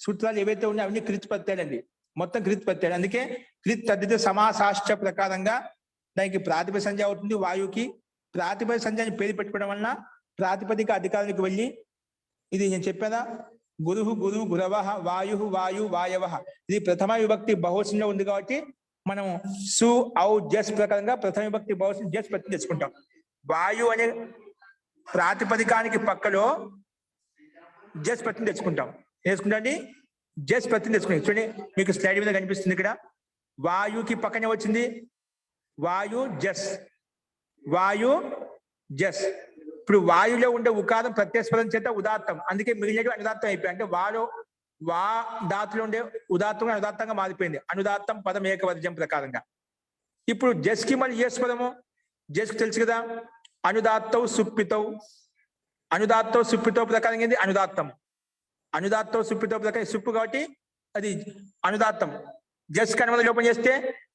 సూత్రాలు ఏవైతే ఉన్నాయో అవన్నీ కృతి ప్రత్యయాలండి. మొత్తం కృతి ప్రత్యయాలు. అందుకే కృతి తద్దిత సమాసాష్ట ప్రకారంగా దానికి ప్రాతిపదిక సంజ్ఞ అవుతుంది. వాయువుకి ప్రాతిపదిక సంజ్ఞని పేరు పెట్టుకోవడం వలన ప్రాతిపదిక అధికారానికి వెళ్ళి ఇది నేను చెప్పానా? గురువు గురు గురవ వాయు వాయు వాయవ. ఇది ప్రథమ విభక్తి బహువచనంలో ఉంది కాబట్టి మనం సు ఔ జస్ ప్రకారంగా ప్రథమ విభక్తి బహువచనం జస్ ప్రతి తెచ్చుకుంటాం. వాయు అనే ప్రాతిపదికానికి పక్కలో జస్ ప్రతి తెచ్చుకుంటాం. వేసుకుంటాండి జస్ ప్రతి తెచ్చుకుంటాం. చూడండి, మీకు స్లైడ్ మీద కనిపిస్తుంది. ఇక్కడ వాయుకి పక్కనే వచ్చింది వాయు జస్, వాయు జస్. ఇప్పుడు వాయులో ఉండే ఉకారం ప్రత్యస్వరం చేత ఉదాత్తం, అందుకే మిగిలినవి అనుదాత్తం అయిపోయాయి. అంటే వా ధాతులో ఉండే ఉదాత్తం అనుదాత్తంగా మారిపోయింది. అనుదాత్తం పదం ఏకవర్జం ప్రకారంగా. ఇప్పుడు జస్ కి మళ్ళీ ఏ స్వరము? జస్ తెలుసు కదా, అనుదాత్తౌ సుప్పితౌ. అనుదాత్తౌ సుప్పితో ప్రకారం ఏంది? అనుదాత్తం. అనుదాత్తౌ సుప్పితో ప్రకారం సుప్పు కాబట్టి అది అనుదాత్తం. జస్ కనుమతి లోపం చేస్తే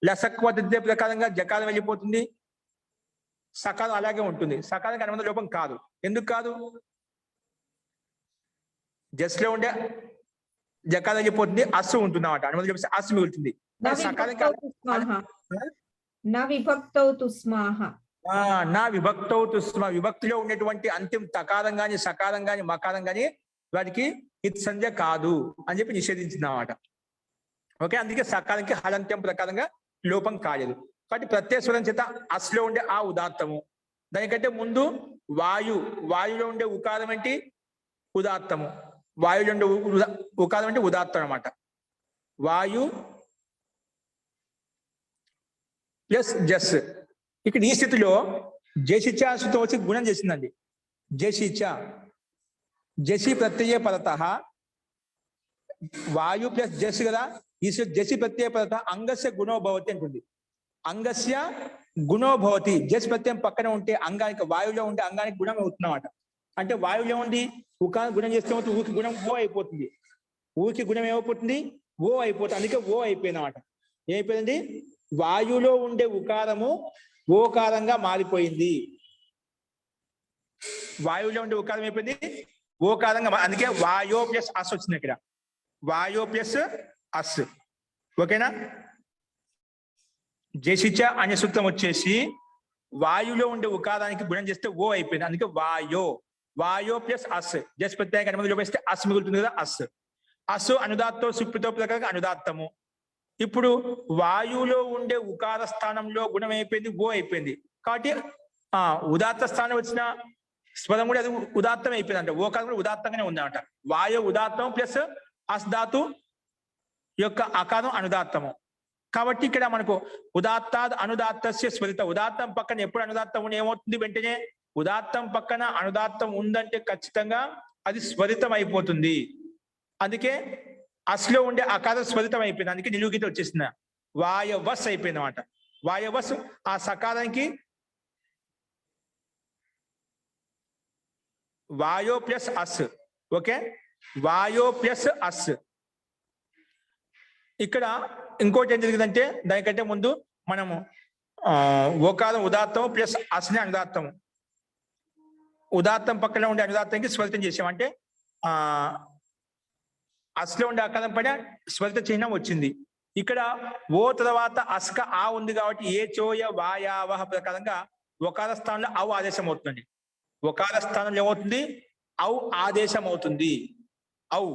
లసక్వ దిద్దే ప్రకారంగా జకారం వెళ్ళిపోతుంది. సకాలం అలాగే ఉంటుంది. సకాలానికి అనుబంధ లోపం కాదు. ఎందుకు కాదు? జస్ లో ఉండే జకాలం వెళ్ళిపోతుంది, అస్సు ఉంటుంది అన్నమాట. అనుబంధం చెప్పేసి అస్సు మిగులుతుంది. నా విభక్తౌ తుస్మా. విభక్తిలో ఉండేటువంటి అంతిమ తకారం గాని సకారం గాని మకారం గాని వాటికి ఇది సంధ్య కాదు అని చెప్పి నిషేధించింది అన్నమాట. ఓకే, అందుకే సకాలంకి హలంత్యం ప్రకారంగా లోపం కాలేదు. కాబట్టి ప్రత్యస్వరం చేత అస్లో ఉండే ఆ ఉదాత్తము. దానికంటే ముందు వాయులో ఉండే ఉకారం ఏంటి? ఉదాత్తము. వాయులో ఉండే ఉకారం అంటే ఉదాత్తం అన్నమాట. వాయు ప్లస్ జస్. ఇక్కడ ఈ స్థితిలో జసిచాసుతో వచ్చి గుణం చేసిందండి. జసి ప్రత్యయ పరత వాయు ప్లస్ జస్ కదా. ఈ జసి ప్రత్యయ పరత అంగస్య గుణో భవతి అంటుంది. అంగస్య గుణో భవతి. జస్ ప్రత్యయం పక్కన ఉంటే అంగానికి, వాయువులో ఉంటే అంగానికి గుణం అవుతున్నమాట. అంటే వాయువులో ఉండి ఉకారం గుణం చేస్తే ఊకి గుణం ఓ అయిపోతుంది. ఊకి గుణం ఏమైపోతుంది? ఓ అయిపోతుంది. అందుకే ఓ అయిపోయింది అన్నమాట. ఏమైపోయింది? వాయువులో ఉండే ఉకారము ఓకారంగా మారిపోయింది. వాయువులో ఉండే ఉకారం అయిపోయింది ఓకారంగా. అందుకే వాయో ప్లస్ అస్ వచ్చింది ఇక్కడ. వాయో ప్లస్ అస్. ఓకేనా? జసిచ అనే సూత్రం వచ్చేసి వాయువులో ఉండే ఉకారానికి గుణం చేస్తే ఓ అయిపోయింది. అందుకే వాయో ప్లస్ అస్. జస్ ప్రత్యేక అనుమతి లోపేస్తే అస్ మిగులుతుంది కదా, అస్. అసు అనుదాత్తో సుప్పితో ప్రకారం అనుదాత్తము. ఇప్పుడు వాయువులో ఉండే ఉకార స్థానంలో గుణం అయిపోయింది, ఓ అయిపోయింది. కాబట్టి ఉదాత్త స్థానం వచ్చిన స్వరం కూడా అది ఉదాత్తం అయిపోయింది అంట. ఓకారం కూడా ఉదాత్తంగానే ఉందంట. వాయువు ఉదాత్తం ప్లస్ అస్ధాతు యొక్క అకారం అనుదాత్తము. కాబట్టి ఇక్కడ మనకు ఉదాత్తాద్ అనుదాత్తస్య స్వరిత. ఉదాత్తం పక్కన ఎప్పుడు అనుదాత్తం ఉండి ఏమవుతుంది? వెంటనే ఉదాత్తం పక్కన అనుదాత్తం ఉందంటే ఖచ్చితంగా అది స్వరితం అయిపోతుంది. అందుకే అస్లో ఉండే అకారం స్వరితం అయిపోయింది. అందుకే నిలువుగీత వచ్చేసింది, వాయవస్ అయిపోయింది అనమాట. వాయవస్ ఆ సకారానికి వాయో ప్లస్ అస్. ఓకే, వాయో ప్లస్ అస్. ఇక్కడ ఇంకోటి ఏం జరిగిందంటే దానికంటే ముందు మనము ఓకారం ఉదాత్తం ప్లస్ అస్ని అనుదాత్తము. ఉదాత్తం పక్కన ఉండే అనుదాత్తానికి స్వరితం చేసాం. అంటే అస్లో ఉండే అకారం పైన స్వరిత చిహ్నం వచ్చింది. ఇక్కడ ఓ తర్వాత అస్క ఆ ఉంది కాబట్టి ఏ చోయ వాయావహ ప్రకారంగా ఒకార స్థానంలో అవు ఆదేశం అవుతుంది. ఒకార స్థానంలో ఏమవుతుంది? అవు ఆదేశం అవుతుంది. అవు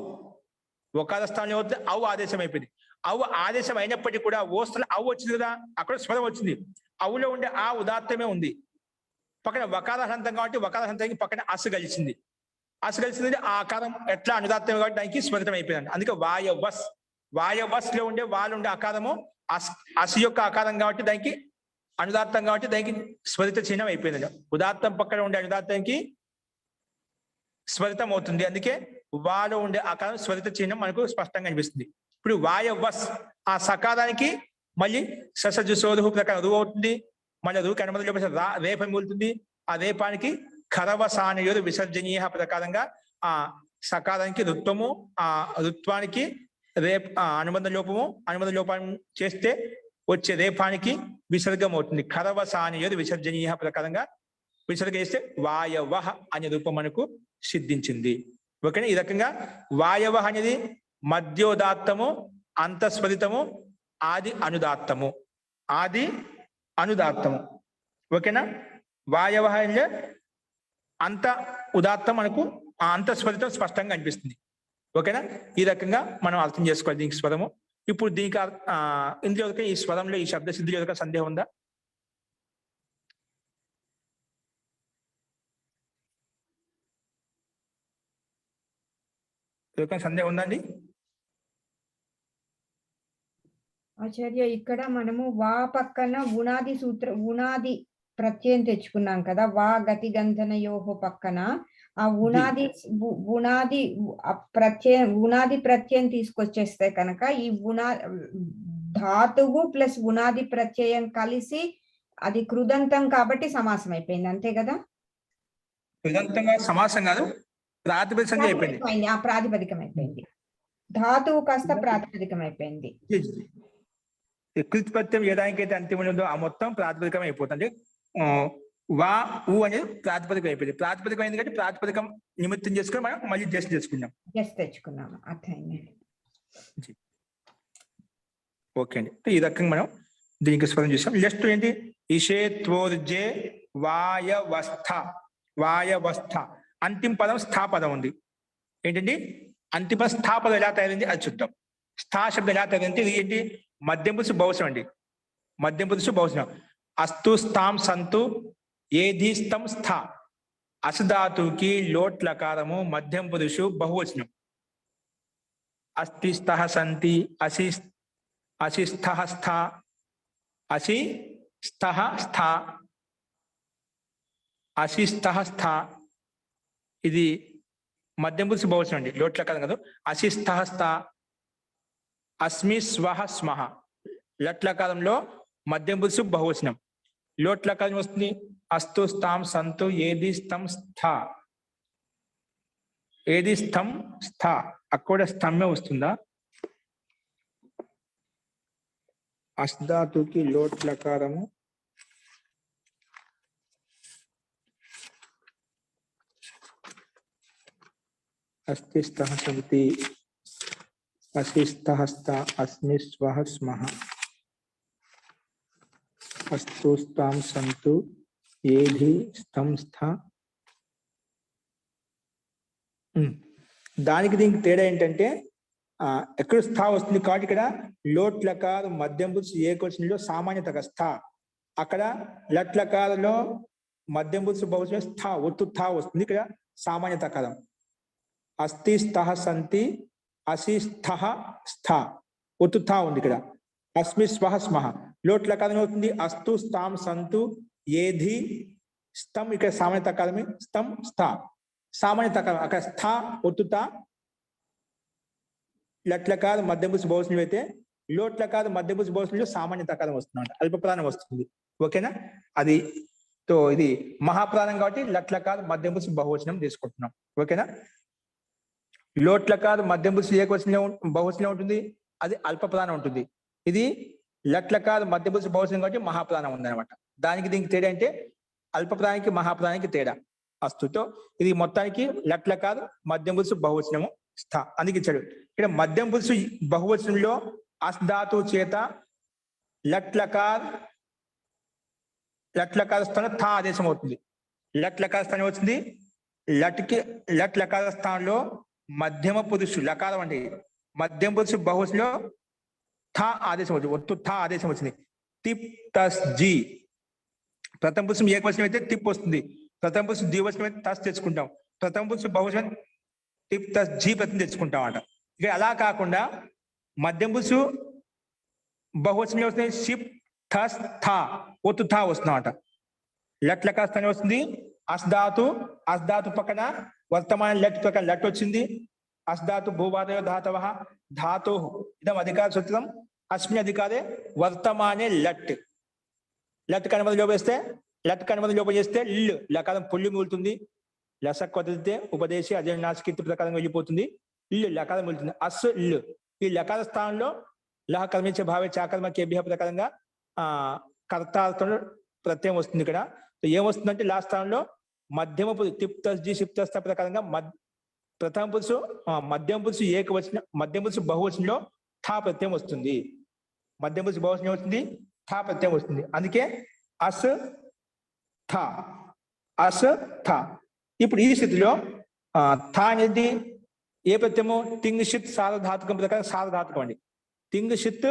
ఒకార స్థానంలో ఏమవుతుంది? అవు ఆదేశం అయిపోయింది. అవు ఆదేశం అయినప్పటికీ కూడా ఓ స్థలం అవు వచ్చింది కదా, అక్కడ స్వరం వచ్చింది. అవులో ఉండే ఆ ఉదాత్తమే ఉంది. పక్కన వకార హంతం కాబట్టి వకార హంతానికి పక్కన అసు కలిసింది. అసు కలిసింది ఆ ఆకారం ఎట్లా అనుదాత్తం కాబట్టి దానికి స్వరితం అయిపోయింది. అందుకే వాయవస్. వాయవస్ లో ఉండే వాళ్ళు ఉండే ఆకారము అసు యొక్క ఆకారం కాబట్టి దానికి అనుదాత్తం కాబట్టి దానికి స్వరిత చిహ్నం అయిపోయింది. ఉదాత్తం పక్కన ఉండే అనుదాత్తానికి స్వరితం అవుతుంది. అందుకే వాలో ఉండే ఆకారం స్వరిత చిహ్నం మనకు స్పష్టంగా అనిపిస్తుంది. ఇప్పుడు వాయవస్ ఆ సకారానికి మళ్ళీ ససజు సోధు ప్రకారం రువు అవుతుంది. మళ్ళీ రువుకి అనుమతి రేపం మిగులుతుంది. ఆ రేపానికి ఖరవసానయోరు విసర్జనీయ ప్రకారంగా ఆ సకారానికి రుత్వము, ఆ రుత్వానికి అనుబంధ లోపం చేస్తే వచ్చే రేపానికి విసర్గం అవుతుంది. ఖరవసానయోరు విసర్జనీయ ప్రకారంగా విసర్గ చేస్తే వాయవహ అనే రూపం మనకు సిద్ధించింది. ఓకేనా? ఈ రకంగా వాయవహ అనేది మధ్యోదాత్తము, అంతస్వరితము, ఆది అనుదాత్తము. ఆది అనుదాత్తము. ఓకేనా? వాయవహ అంటే అంత ఉదాత్తం మనకు ఆ అంతస్వరితం స్పష్టంగా అనిపిస్తుంది. ఓకేనా? ఈ రకంగా మనం అర్థం చేసుకోవాలి దీనికి స్వరము. ఇప్పుడు దీనికి ఇందులో ఈ స్వరంలో ఈ శబ్ద సిద్ధిలో సందేహం ఉందా? సందేహం ఉందండి? ఆచార్య, ఇక్కడ మనము వా పక్కన ఉనాది ప్రత్యయం తెచ్చుకున్నాం కదా. వా గతి గంధనయోహో పక్కన ఆ ఉనాది ప్రత్యయం తీసుకొచ్చేస్తే కనుక ఈ ధాతువు ప్లస్ ఉనాది ప్రత్యయం కలిసి అది కృదంతం కాబట్టి సమాసం అయిపోయింది. అంతే కదా? కృదంతంగా సమాసం కాదు, ప్రాతిపదికం అయిపోయింది. ఆ ప్రాతిపదికం అయిపోయింది. ధాతువు కాస్త ప్రాతిపదికం అయిపోయింది. కృత్పత్యం ఏదానికైతే అంతిమ ఉందో ఆ మొత్తం ప్రాతిపదికం అయిపోతుంది. వా ఊ అనేది ప్రాతిపదికం అయిపోయింది. ప్రాతిపదికం అయింది కాబట్టి ప్రాతిపదికం నిమిత్తం చేసుకుని మనం మళ్ళీ జస్ట్ తెచ్చుకున్నాము. అర్థమైంది. ఓకే అండి. ఈ రకంగా మనం దీనికి స్వరం చూసాం. నెక్స్ట్ ఏంటి? ఇషేత్వోర్జే వాయవస్థ. వాయవస్థ అంతిమ పదం స్థాపదం ఉంది. ఏంటండి అంతిమ స్థాపదం ఎలా తయారైంది అది చూద్దాం. స్థా శబ్దం ఎలా తయారైంది? ఇది ఏంటి? మధ్యం పురుషు బహుశం అండి. మధ్యం పురుషు బహుశం. అస్తు స్థాం సంతు ఏధిస్తం స్థ. అసధాతుకి లోట్ లకారము మధ్యం పురుషు బహువచనం. అస్తి స్థః సంతి అసి స్థః స్థ అసి స్థః స్థ అసి స్థః స్థ. ఇది మధ్యం పురుషు బహువచనం అండి, లోట్ లకారం కాదు. అసి స్థః స్థ. అస్మి స్వహ స్మహ. లట్లకారంలో మధ్యం పురుషు బహువచనం. లోట్లకారం వస్తుంది అస్తు స్థాం సంతు ఏది స్థం స్థ. ఏది స్థం స్థ. అక్కడ స్థమ్మే వస్తుందా? అస్ధాతుకి లోట్లకారము అస్తి స్థః సంతి అసి స్థః స్థ అస్మి స్వహ స్మః అస్తు స్థాం సంతు ఏధి స్థం స్థ. దానికి దీనికి తేడా ఏంటంటే ఎక్కడ స్థా వస్తుంది కాబట్టి ఇక్కడ లోట్ లకారం మధ్యం పురుషు ఏకవచనంలో సామాన్యత స్థా, అక్కడ లట్ లకారంలో మధ్యం పురుషు బహువచనం స్థా ఒత్తు స్థా వస్తుంది, ఇక్కడ సామాన్య తకారం. అస్థి స్థః సంతి అసి స్థః స్థా ఒత్తు స్థా ఉంది ఇక్కడ. అస్మి స్వహ స్మః లోట్ లకారం అవుతుంది అస్తు స్థాం సంతు ఏధి స్థం, ఇక్కడ సామాన్య తకారమే స్థం స్థా సామాన్య తకారం, అక్కడ స్థా ఒత్తుతా లట్లకారు మధ్యపురుష బహువచనం అయితే లోట్లకారు మధ్యపురుష బహువచనంలో సామాన్య తకారం వస్తుంది, అల్పప్రాణం వస్తుంది. ఓకేనా, అది తో ఇది మహాప్రాణం కాబట్టి లట్లకారు మధ్యపురుష బహువచనం తీసుకుంటున్నాం. ఓకేనా, లోట్లకారు మధ్యపురుష ఏకవచనం బహువచనం ఉంటుంది, అది అల్పప్రాణం ఉంటుంది. ఇది లట్లకారు మధ్యపురుష బహువచనం కాబట్టి మహాప్రాణం ఉంది అనమాట. దానికి దీనికి తేడా అంటే అల్పప్రాణానికి మహాప్రాణానికి తేడా. అస్తుతో ఇది మొత్తానికి లట్లకారు మధ్యం పురుషు బహువచనము స్థా అందుకే ఇచ్చాడు. ఇక్కడ మధ్యం పురుషు బహువచనంలో అస్ధాతు చేత లట్లకార్ స్థానం థా ఆదేశం అవుతుంది. లట్లకార స్థానం వచ్చింది, లట్లకార స్థానంలో మధ్యమ పురుషు లకారం అంటే మధ్యం పురుషు బహువచనంలో థా ఆదేశం వచ్చింది, ఒత్తు థా ఆదేశం వచ్చింది. టిప్ టస్ జీ ప్రథమ పురుషం ఏకవచనం అయితే టిప్ వస్తుంది, ప్రథమ పురుషు ద్వివచనం అయితే టస్ తెచ్చుకుంటాం, ప్రథమ పురుషు బహువచనం టిప్ టస్ జీ ప్రతి తెచ్చుకుంటాం అట. ఇక అలా కాకుండా మధ్యం పురుషు బహువచనం వస్తుంది షిప్ థస్ థా ఒత్తు థా వస్తుందన్నమాట. లట్లకార స్థానం వస్తుంది అస్ధాతు పక్కన వర్తమాన లట్ పక్కన లట్ వచ్చింది. అస్ధాతు భూవాదయ ధాతవ ధాతు ఇదం అధికార సూత్రం అస్మిన్ అధికారే వర్తమానే లట్ కనుమతి లోపేస్తే లట్ కనుమతి లోపం చేస్తే ల్ లకారం పుల్లి మిగులుతుంది. లసక్ వదిలితే ఉపదేశి అజనాశకీర్తి ప్రకారం వెళ్ళిపోతుంది. ఇల్లు లకారం మిగులుతుంది. అస్ ఇల్లు ఈ లకార స్థానంలో లహ కర్మించే భావే చాకర్మ కేభ్య ప్రకారంగా కర్తార్థంలో ప్రత్యయం వస్తుంది. ఇక్కడ ఏమొస్తుందంటే లా స్థానంలో మధ్యమ పురుషు తిప్తస్జీ సిప్తస్థ ప్రకారంగా ప్రథమ పురుషు మధ్యం పురుషు ఏకవచన మధ్యం పురుషు బహువచనంలో థా ప్రత్యయం వస్తుంది. మధ్యం పురుషు బహువచనం వస్తుంది, థా ప్రత్యయం వస్తుంది. అందుకే అస్ థా. ఇప్పుడు ఈ స్థితిలో థా అనేది ఏ ప్రత్యయము తింగ్ షిత్ సార్వధాతుకం ప్రకారం సార్వధాతుకం అండి. తింగ్ షిత్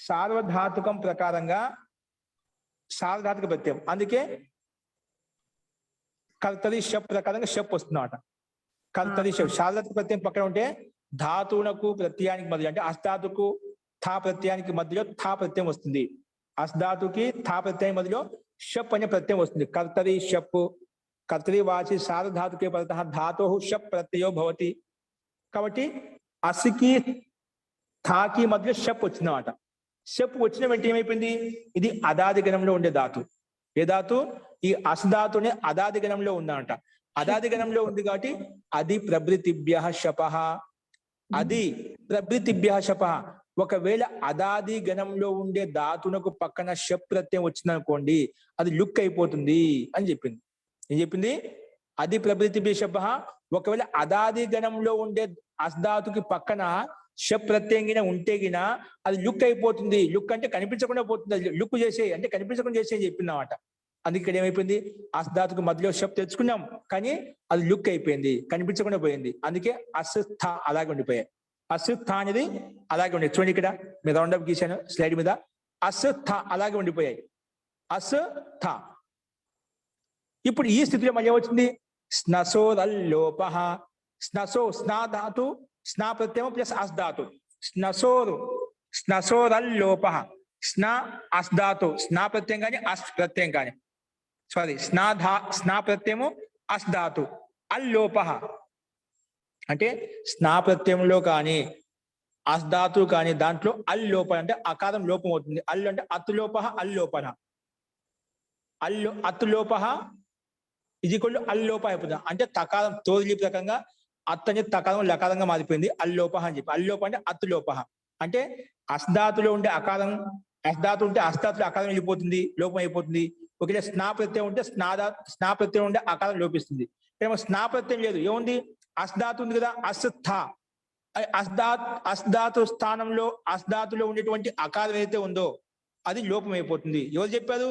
సార్వధాతుకం ప్రకారంగా సార్వధాతుక ప్రత్యయం, అందుకే కర్తరి షప్ ప్రకారంగా షప్ వస్తుందన్నమాట. కర్తరి షప్ సార్వధాతుక ప్రత్యయం పక్కన ఉంటే ధాతువునకు ప్రత్యయానికి మధ్య అంటే అస్ధాతుకు థా ప్రత్యయానికి మధ్యలో థా ప్రత్యయం వస్తుంది. అస్ధాతుకి థా ప్రత్యయం మధ్యలో షప్ అనే ప్రత్యయం వస్తుంది. కర్తరి షప్ కర్తరి వాచి సార్వధాతుకే పరతః ధాతో షప్ ప్రత్యయో భవతి. కాబట్టి అస్కి థాకి మధ్యలో షప్ వచ్చిందన్నమాట. షప్ వచ్చిన వెంటనే ఏమైపోయింది, ఇది అదాది గణంలో ఉండే ధాతు. ఏ ధాతు? ఈ అస్ధాతునే అదాది గణంలో ఉందన్నమాట. అదాది గణంలో ఉంది కాబట్టి అది ప్రభృతిభ్య శపః, అది ప్రభృతిభ్య శపః. ఒకవేళ అదాది గణంలో ఉండే ధాతునకు పక్కన షప్ ప్రత్యయం వచ్చిందనుకోండి, అది లుక్ అయిపోతుంది అని చెప్పింది. ఏం చెప్పింది? అది ప్రభృతిభ్య శపః. ఒకవేళ అదాది గణంలో ఉండే అస్ధాతుకి పక్కన షప్ ప్రత్యయం గిన ఉంటే గిన అది లుక్ అయిపోతుంది. లుక్ అంటే కనిపించకుండా పోతుంది, లుక్ చేసే అంటే కనిపించకుండా చేసే అని చెప్పిందన్నమాట. అందుకే ఇక్కడ ఏమైపోయింది, అస్ధాతుకు మధ్యలో షప్ తెచ్చుకున్నాం కానీ అది లుక్ అయిపోయింది, కనిపించకుండా పోయింది. అందుకే అస్ థా అలాగే ఉండిపోయాయి. అస్ థా అనేది అలాగే ఉండే. చూడండి ఇక్కడ మీద రౌండప్ గీసాను స్లైడ్ మీద. అస్ థా అలాగే ఉండిపోయాయి. అస్ థా. ఇప్పుడు ఈ స్థితిలో మళ్ళీ వచ్చింది స్నసోరల్లోపః. స్నా ధాతు స్నా ప్రత్యయం ప్లస్ అస్ ధాతు. స్నసోరల్లోపః. స్నా అస్ ధాతు, స్నా ప్రత్యయం కానీ అస్ ప్రత్యయం కానీ స్నా ప్రత్యయము అస్ ధాతు. అల్లోపః అంటే స్నా ప్రత్యయంలో కానీ అస్ ధాతు కానీ దాంట్లో అల్లోప అంటే అకారం లోపం అవుతుంది. అల్లు అంటే అతులోపః అల్లోపః. అతులోపః ఇది కూడా అల్లోప అయిపోతుంది. అంటే తకారం తోదిలి ప్రకారంగా అత్ అనేది తకారం లకారంగా మారిపోయింది, అల్లోప అని చెప్పి. అల్లోప అంటే అతులోప అంటే అస్ధాతులో ఉండే అకారం, అస్ధాతు ఉంటే అస్ధాతులో అకారం వెళ్ళిపోతుంది, లోపం అయిపోతుంది. ఒకవేళ స్నా ప్రత్యయం ఉంటే స్నా ప్రత్యయం ఉండే అకారం లోపిస్తుంది. ఏమో స్నా ప్రత్యయం లేదు, ఏముంది అస్ధాతు ఉంది కదా, అస్ థా. అస్ధాతు స్థానంలో అస్ధాతులో ఉండేటువంటి అకారం ఏదైతే ఉందో అది లోపం అయిపోతుంది. ఎవరు చెప్పారు?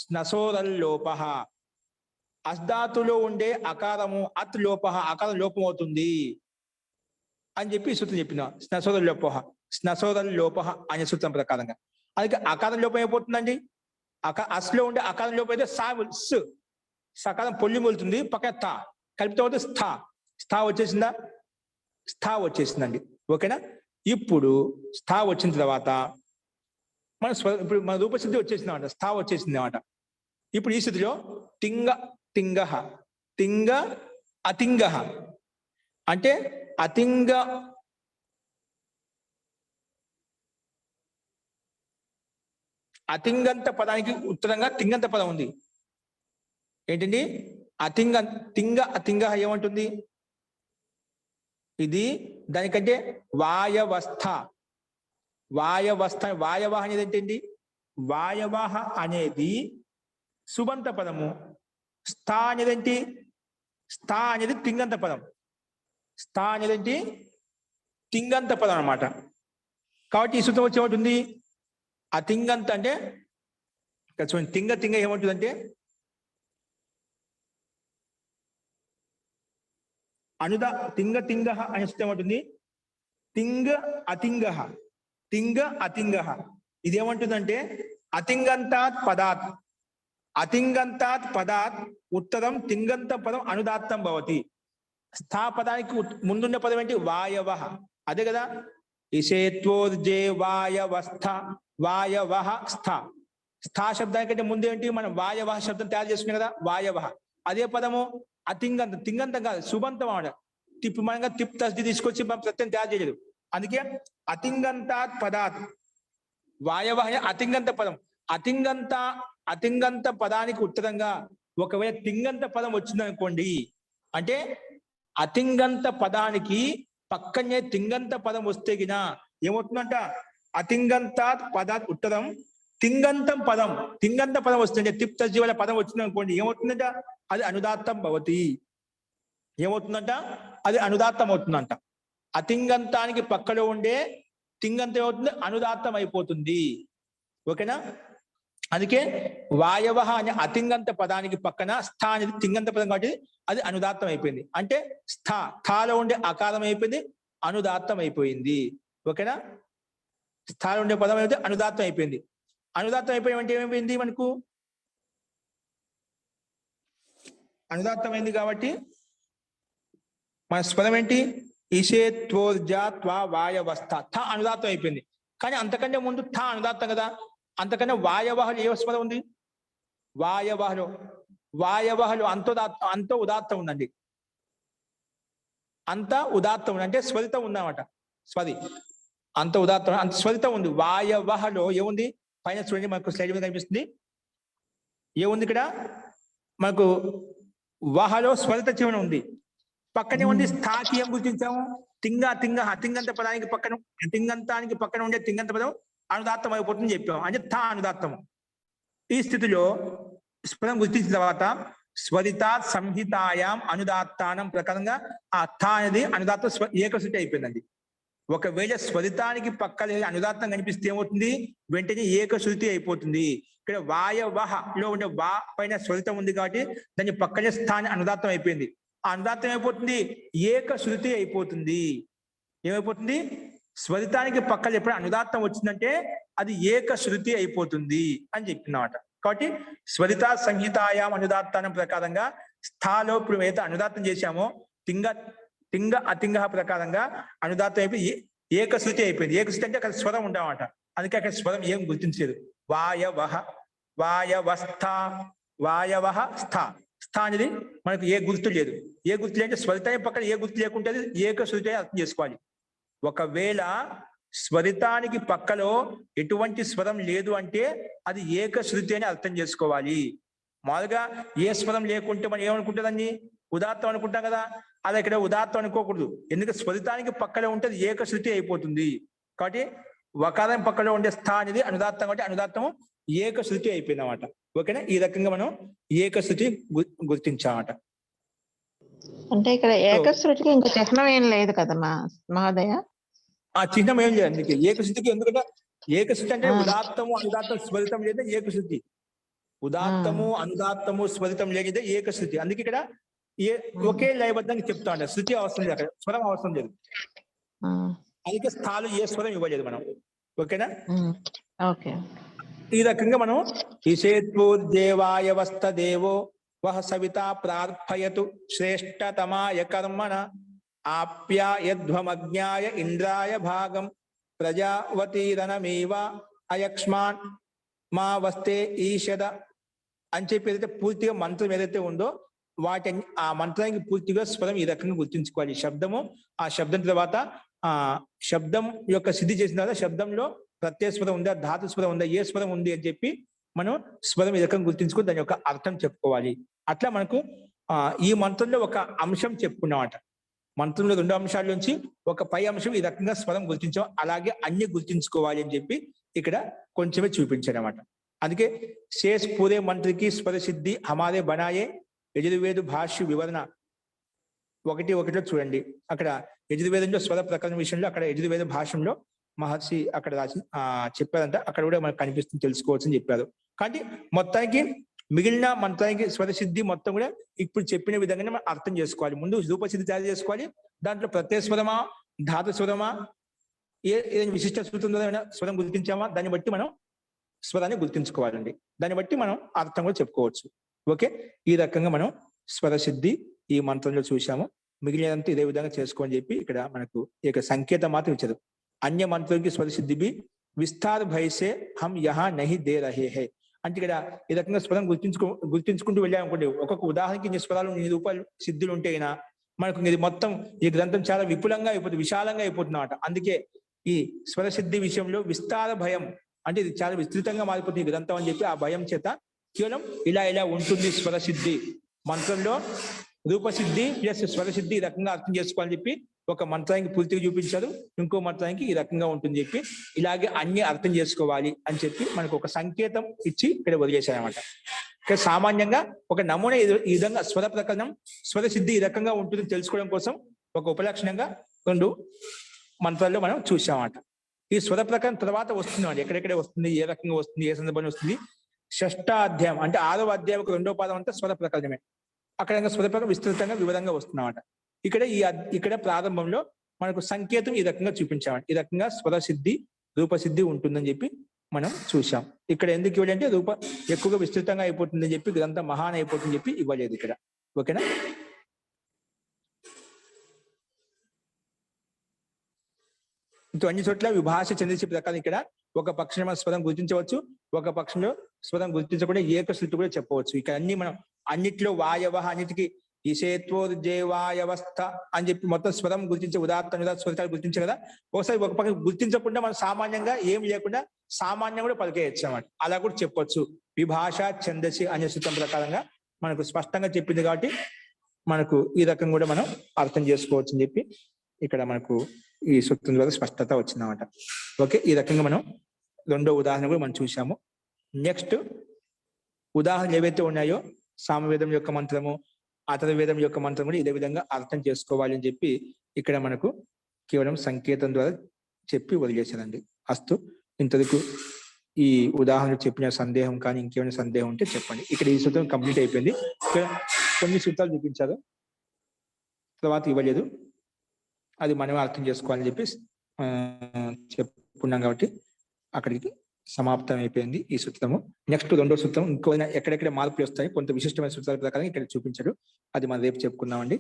స్నసోరల్లోపః. అస్ధాతులో ఉండే అకారము అత్ లోపః, అకారం లోపం అవుతుంది అని చెప్పి ఈ సూత్రం చెప్పిన స్నసోద లోప అనే సూత్రం ప్రకారంగా. అందుకే అకారం లోపం అయిపోతుందండి. అస్లో ఉండే అకారం లోపం అయితే సకారం పొల్లి మొలుతుంది, పక్కన తా కలిపితే అవుతుంది స్థా వచ్చేసిందా? స్థా వచ్చేసిందండి. ఓకేనా? ఇప్పుడు స్థా వచ్చిన తర్వాత ఇప్పుడు మన రూపసిద్ధి వచ్చేసింది అన్నమాట, స్థా వచ్చేసింది అన్నమాట. ఇప్పుడు ఈ స్థితిలో తింగ అతింగ అంటే అతింగంత పదానికి ఉత్తరంగా తింగంత పదం ఉంది. ఏంటండి? అతింగ ఏమంటుంది? ఇది దానికంటే వాయవస్థ అనేది ఏంటండి? వాయవహ అనేది సుబంత పదము. స్థా అనేది ఏంటి? స్థా అనేది తింగంత పదం. స్థా అనేది ఏంటి? తింగంత పదం అన్నమాట. కాబట్టి ఈ సూత్రం వచ్చి ఏమంటుంది? అతింగంత అంటే చూడండి, తింగ ఏమంటుందంటే తింగ అనే సూత్రం ఏమంటుంది? తింగ అతింగ ఇది ఏమంటుందంటే అతింగంతాత్ పదాత్ ఉత్తరం తింగంత పదం అనుదాత్తం భవతి. స్థా పదానికి ముందున్న పదం ఏంటి? వాయవ. అదే కదా, ఇషేత్వోర్జే వాయవః స్థా శబ్దానికంటే ముందేంటి? మనం వాయవ శబ్దం తయారు చేసుకున్నాం కదా, వాయవ. అదే పదము తింగంతం కాదు, సుబంతం అన్నమాట. మనంగా తస్ది తీసుకొచ్చి మనం ప్రత్యయం తయారు చేయలేదు. అందుకే అతింగంతాత్ పదాత్ వాయవ అతింగంత పదం. అతింగంత పదానికి ఉత్తరంగా ఒకవేళ తింగంత పదం వచ్చిందనుకోండి, అంటే అతింగంత పదానికి పక్కనే తింగంత పదం వస్తే గిన ఏమవుతుందంట? అతింగంతాత్ పదాత్ ఉత్తరం తింగంత పదం వస్తుందంటే తిప్తజీవల పదం వచ్చింది అనుకోండి, ఏమవుతుందంట? అది అనుదాత్తం భవతి. ఏమవుతుందంట? అది అనుదాత్తం అవుతుందంట. అతింగంతానికి పక్కలో ఉండే తింగంతం ఏమవుతుంది? అనుదాత్తం అయిపోతుంది. ఓకేనా? అందుకే వాయవ అనే అతింగంత పదానికి పక్కన స్థా అనేది తింగంత పదం కాబట్టి అది అనుదాత్తం అయిపోయింది. అంటే స్థాలో ఉండే అకారం అయిపోయింది, అనుదాత్తం అయిపోయింది. ఓకేనా? స్థాలో ఉండే పదం అయితే అనుదాత్తం అయిపోయింది. అనుదాత్తం అయిపోయింది ఏమైపోయింది? మనకు అనుదాత్తమైంది కాబట్టి మన స్వరం ఏంటి? ఇషేత్వోర్జాత్వా వాయవస్థ. థ అనుదాత్తం అయిపోయింది. కానీ అంతకంటే ముందు థ అనుదాత్తం కదా. అంతకన్నా వాయవహలు ఏ స్వరం ఉంది? వాయవహలు అంత ఉదాత్తం ఉందండి. అంత ఉదాత్తం ఉంది అంటే స్వరితం ఉందన్నమాట. అంత ఉదాత్తం, అంత స్వరితం ఉంది. వాయవహలో ఏముంది? పైన చూడండి, మనకు స్లైడ్ మీద కనిపిస్తుంది. ఏముంది ఇక్కడ? మనకు వహలో స్వరిత చివరన ఉంది. పక్కనే ఉంది స్థాకి ఏం గుర్తించాము? అతింగంత పదానికి పక్కన అతింగంతానికి పక్కన ఉండే తింగంత పదం అనుదాత్తం అయిపోతుంది చెప్పాము. అంటే థ అనుదాత్తము. ఈ స్థితిలో స్వరం గుర్తించిన తర్వాత స్వరిత సంహితాయాం అనుదాత్తానం ప్రకారంగా ఆ థ అనేది అనుదాత్త ఏకశృతి అయిపోయిందండి. ఒకవేళ స్వరితానికి పక్కన అనుదాత్తం కనిపిస్తే ఏమవుతుంది? వెంటనే ఏకశృతి అయిపోతుంది. ఇక్కడ వాయవహలో ఉండే వా పైన స్వరితం ఉంది కాబట్టి దాని పక్కనే స్థాని అనుదాత్తం అయిపోయింది. ఆ అనుదాత్తం అయిపోతుంది, ఏకశృతి అయిపోతుంది. ఏమైపోతుంది? స్వరితానికి పక్కన ఎప్పుడు అనుదాత్తం వచ్చిందంటే అది ఏకశృతి అయిపోతుంది అని చెప్పినమాట. కాబట్టి స్వరిత సంహితాయాం అనుదాత్తానం ప్రకారంగా స్థాలో ఇప్పుడు ఏదైతే అనుదాత్తం చేశామో తింగ అతింగ ప్రకారంగా అనుదాత్తం అయిపోయి ఏకశృతి అయిపోయింది. ఏకశృతి అంటే అక్కడ స్వరం ఉండమాట. అందుకే అక్కడ స్వరం ఏం గుర్తించలేదు. వాయవః స్థా అనేది మనకు ఏ గుర్తు లేదు. ఏ గుర్తు లేదంటే స్వరితానికి పక్కన ఏ గుర్తు లేకుంటే ఏకశృతి అర్థం చేసుకోవాలి. ఒకవేళ స్వరితానికి పక్కలో ఎటువంటి స్వరం లేదు అంటే అది ఏకశృతి అని అర్థం చేసుకోవాలి. మామూలుగా ఏ స్వరం లేకుంటే మనం ఏమనుకుంటుందండి? ఉదాత్తం అనుకుంటాం కదా. అది ఇక్కడ ఉదాత్తం అనుకోకూడదు. ఎందుకంటే స్వరితానికి పక్కలో ఉంటే అది ఏకశృతి అయిపోతుంది. కాబట్టి వకారం పక్కలో ఉండే స్థా అనేది అనుదాత్తం కాబట్టి అనుదాత్తము ఏకశృతి అయిపోయింది అన్నమాట. ఓకేనా? ఈ రకంగా మనం ఏకశృతి గుర్తించామట. అంటే ఇక్కడ ఏకశృతికి ఇంకా చిహ్నం ఏం లేదు కదా మహోదయ? ఆ చిహ్నం ఏం లేదు అందుకే ఏకశృతికి. ఎందుకంటే ఏకశృతి అంటే ఉదాత్తము అనుదాత్తం స్వరితం లేదా ఏకశృతి. ఉదాత్తము అనుదాత్తము స్వరితం లేకపోతే ఏకశృతి. అందుకే ఇక్కడ ఒకే లయబద్ధంగా చెప్తా ఉంటారు. శృతి అవసరం లేదు, అక్కడ స్వరం అవసరం లేదు. అధిక స్థాలు ఏ స్వరం ఇవ్వలేదు మనం. ఓకేనా? ఓకే. ఈ రకంగా మనం ఈశేత్వోర్దేవాయవస్థ దేవో వహ సవితా ప్రార్థయతు శ్రేష్టతమాయ కర్మణ ఆప్యాయధ్వమజ్ఞాయ ఇంద్రాయ భాగం ప్రజావతీరణమేవ అయక్ష్మాన్ మా వస్తే ఈషద అని చెప్పి ఏదైతే పూర్తిగా మంత్రం ఏదైతే ఉందో వాటిని ఆ మంత్రానికి పూర్తిగా స్వరం ఈ రకంగా గుర్తుంచుకోవాలి. శబ్దము, ఆ శబ్దం తర్వాత ఆ శబ్దం యొక్క సిద్ధి చేసిన తర్వాత శబ్దంలో ప్రత్యయ స్వరం ఉందా, ధాతు స్వరం ఉందా, ఏ స్వరం ఉంది అని చెప్పి మనం స్వరం ఈ రకంగా గుర్తించుకొని దాని యొక్క అర్థం చెప్పుకోవాలి. అట్లా మనకు ఈ మంత్రంలో ఒక అంశం చెప్పుకున్నామట. మంత్రంలో 2 అంశాల నుంచి ఒక పై అంశం ఈ రకంగా స్వరం గుర్తించాం, అలాగే అన్ని గుర్తించుకోవాలి అని చెప్పి ఇక్కడ కొంచెమే చూపించారన్నమాట. అందుకే శేష్ పూరే మంత్రికి స్వర సిద్ధి హమారే బనాయే యజుర్వేద భాష్య వివరణ 1:1 చూడండి. అక్కడ యజుర్వేదంలో స్వర ప్రకరణ విషయంలో అక్కడ యజుర్వేద భాష్యంలో మహర్షి అక్కడ రాసి చెప్పారంట. అక్కడ కూడా మనకు కనిపిస్తుంది, తెలుసుకోవచ్చు అని చెప్పారు. కాబట్టి మొత్తానికి మిగిలిన మంత్రానికి స్వరసిద్ధి మొత్తం కూడా ఇప్పుడు చెప్పిన విధంగానే మనం అర్థం చేసుకోవాలి. ముందు రూపసిద్ధి తయారు చేసుకోవాలి. దాంట్లో ప్రత్యయ స్వరమా, ధాతు స్వరమా, ఏదైనా విశిష్ట సూత్రం స్వరం గుర్తించామా, దాన్ని బట్టి మనం స్వరాన్ని గుర్తించుకోవాలండి. దాన్ని బట్టి మనం అర్థం కూడా చెప్పుకోవచ్చు. ఓకే, ఈ రకంగా మనం స్వరసిద్ధి ఈ మంత్రంలో చూసాము. మిగిలినంతా ఇదే విధంగా చేసుకోని చెప్పి ఇక్కడ మనకు ఇక సంకేతం మాత్రం ఇచ్చారు. అన్య మంత్రులకి స్వరసిద్ధి బి విస్తార భయసే హం యహా నహి దే రహే హే అంటే ఇక్కడ ఈ రకంగా స్వరం గుర్తించుకుంటూ వెళ్ళామనుకోండి. ఒక్కొక్క ఉదాహరణకి ఇన్ని స్వరాలు 100 రూపాయలు సిద్ధులు ఉంటేనా మనకు ఇది మొత్తం ఈ గ్రంథం చాలా విపులంగా అయిపోతుంది, విశాలంగా అయిపోతుందన్నమాట. అందుకే ఈ స్వరసిద్ధి విషయంలో విస్తార భయం అంటే ఇది చాలా విస్తృతంగా మారిపోతుంది ఈ గ్రంథం అని చెప్పి ఆ భయం చేత కేవలం ఇలా ఉంటుంది స్వరసిద్ధి. మంత్రంలో రూపసిద్ధి ప్లస్ స్వరసిద్ధి ఈ రకంగా అర్థం చేసుకోవాలని చెప్పి ఒక మంత్రానికి పూర్తిగా చూపించారు, ఇంకో మంత్రానికి ఈ రకంగా ఉంటుంది చెప్పి ఇలాగే అన్ని అర్థం చేసుకోవాలి అని చెప్పి మనకు ఒక సంకేతం ఇచ్చి ఇక్కడ వదిలేశారనమాట. ఇక్కడ సామాన్యంగా ఒక నమూనా ఈ విధంగా స్వర ప్రకరణం స్వరసిద్ధి ఈ రకంగా ఉంటుంది తెలుసుకోవడం కోసం ఒక ఉపలక్షణంగా 2 మంత్రాల్లో మనం చూసామన్నమాట. ఈ స్వర ప్రకరణం తర్వాత వస్తుంది, ఎక్కడెక్కడే వస్తుంది, ఏ రకంగా వస్తుంది, ఏ సందర్భంలో వస్తుంది. 6వ అధ్యాయం అంటే 6వ అధ్యాయం 2వ పాదం అంతా స్వర ప్రకరణమే. అక్కడ స్వర ప్రకరణం విస్తృతంగా వివరంగా వస్తుందన్నమాట. ఇక్కడ ప్రారంభంలో మనకు సంకేతం ఈ రకంగా చూపించామండి. ఈ రకంగా స్వరసిద్ధి రూపసిద్ధి ఉంటుందని చెప్పి మనం చూసాం. ఇక్కడ ఎందుకు ఇవ్వడంటే రూప ఎక్కువగా విస్తృతంగా అయిపోతుందని చెప్పి గ్రంథం మహాన్ అయిపోతుందని చెప్పి ఇవ్వలేదు ఇక్కడ. ఓకేనా? ఇంకో అన్ని చోట్ల విభాష చెందించే ప్రకారం ఇక్కడ ఒక పక్షంలో స్వరం గుర్తించవచ్చు, ఒక పక్షంలో స్వరం గుర్తించకుండా ఏకశృతి కూడా చెప్పవచ్చు. ఇక్కడ అన్ని మనం అన్నిట్లో వాయవ అన్నిటికీ ఈశేత్వోర్జేవాయవస్థ అని చెప్పి మొత్తం స్వరం గుర్తించే ఉదాత్త స్వరితాలు గుర్తించే కదా. ఒకసారి ఒక పక్క గుర్తించకుండా మనం సామాన్యంగా ఏం లేకుండా సామాన్యం కూడా పలికేయచ్చు అన్నమాట. అలా కూడా చెప్పొచ్చు. విభాష ఛందసి అనే సూత్రం ప్రకారంగా మనకు స్పష్టంగా చెప్పింది కాబట్టి మనకు ఈ రకంగా కూడా మనం అర్థం చేసుకోవచ్చు అని చెప్పి ఇక్కడ మనకు ఈ సూత్రం ద్వారా స్పష్టత వచ్చిందన్నమాట. ఓకే, ఈ రకంగా మనం 2వ ఉదాహరణ కూడా మనం చూసాము. నెక్స్ట్ ఉదాహరణలు ఏవైతే ఉన్నాయో సామవేదం యొక్క మంత్రము, అథర్వవేదం యొక్క మంత్రం కూడా ఇదే విధంగా అర్థం చేసుకోవాలి అని చెప్పి ఇక్కడ మనకు కేవలం సంకేతం ద్వారా చెప్పి వదిలేశారండి. అస్తు, ఇంతవరకు ఈ ఉదాహరణ చెప్పిన సందేహం కానీ ఇంకేమైనా సందేహం ఉంటే చెప్పండి. ఇక్కడ ఈ సూత్రం కంప్లీట్ అయిపోయింది. ఇక్కడ కొన్ని సూత్రాలు చూపించారు, తర్వాత ఇవ్వలేదు, అది మనమే అర్థం చేసుకోవాలని చెప్పి చెప్పుకున్నాం కాబట్టి అక్కడికి సమాప్తం అయిపోయింది ఈ సూత్రము. నెక్స్ట్ 2వ సూత్రం ఇంకో ఎక్కడెక్కడ మార్పులు వస్తాయి కొంత విశిష్టమైన సూత్రాల ప్రకారం ఇక్కడ చూపించారు, అది మనం రేపు చెప్పుకుందామండి.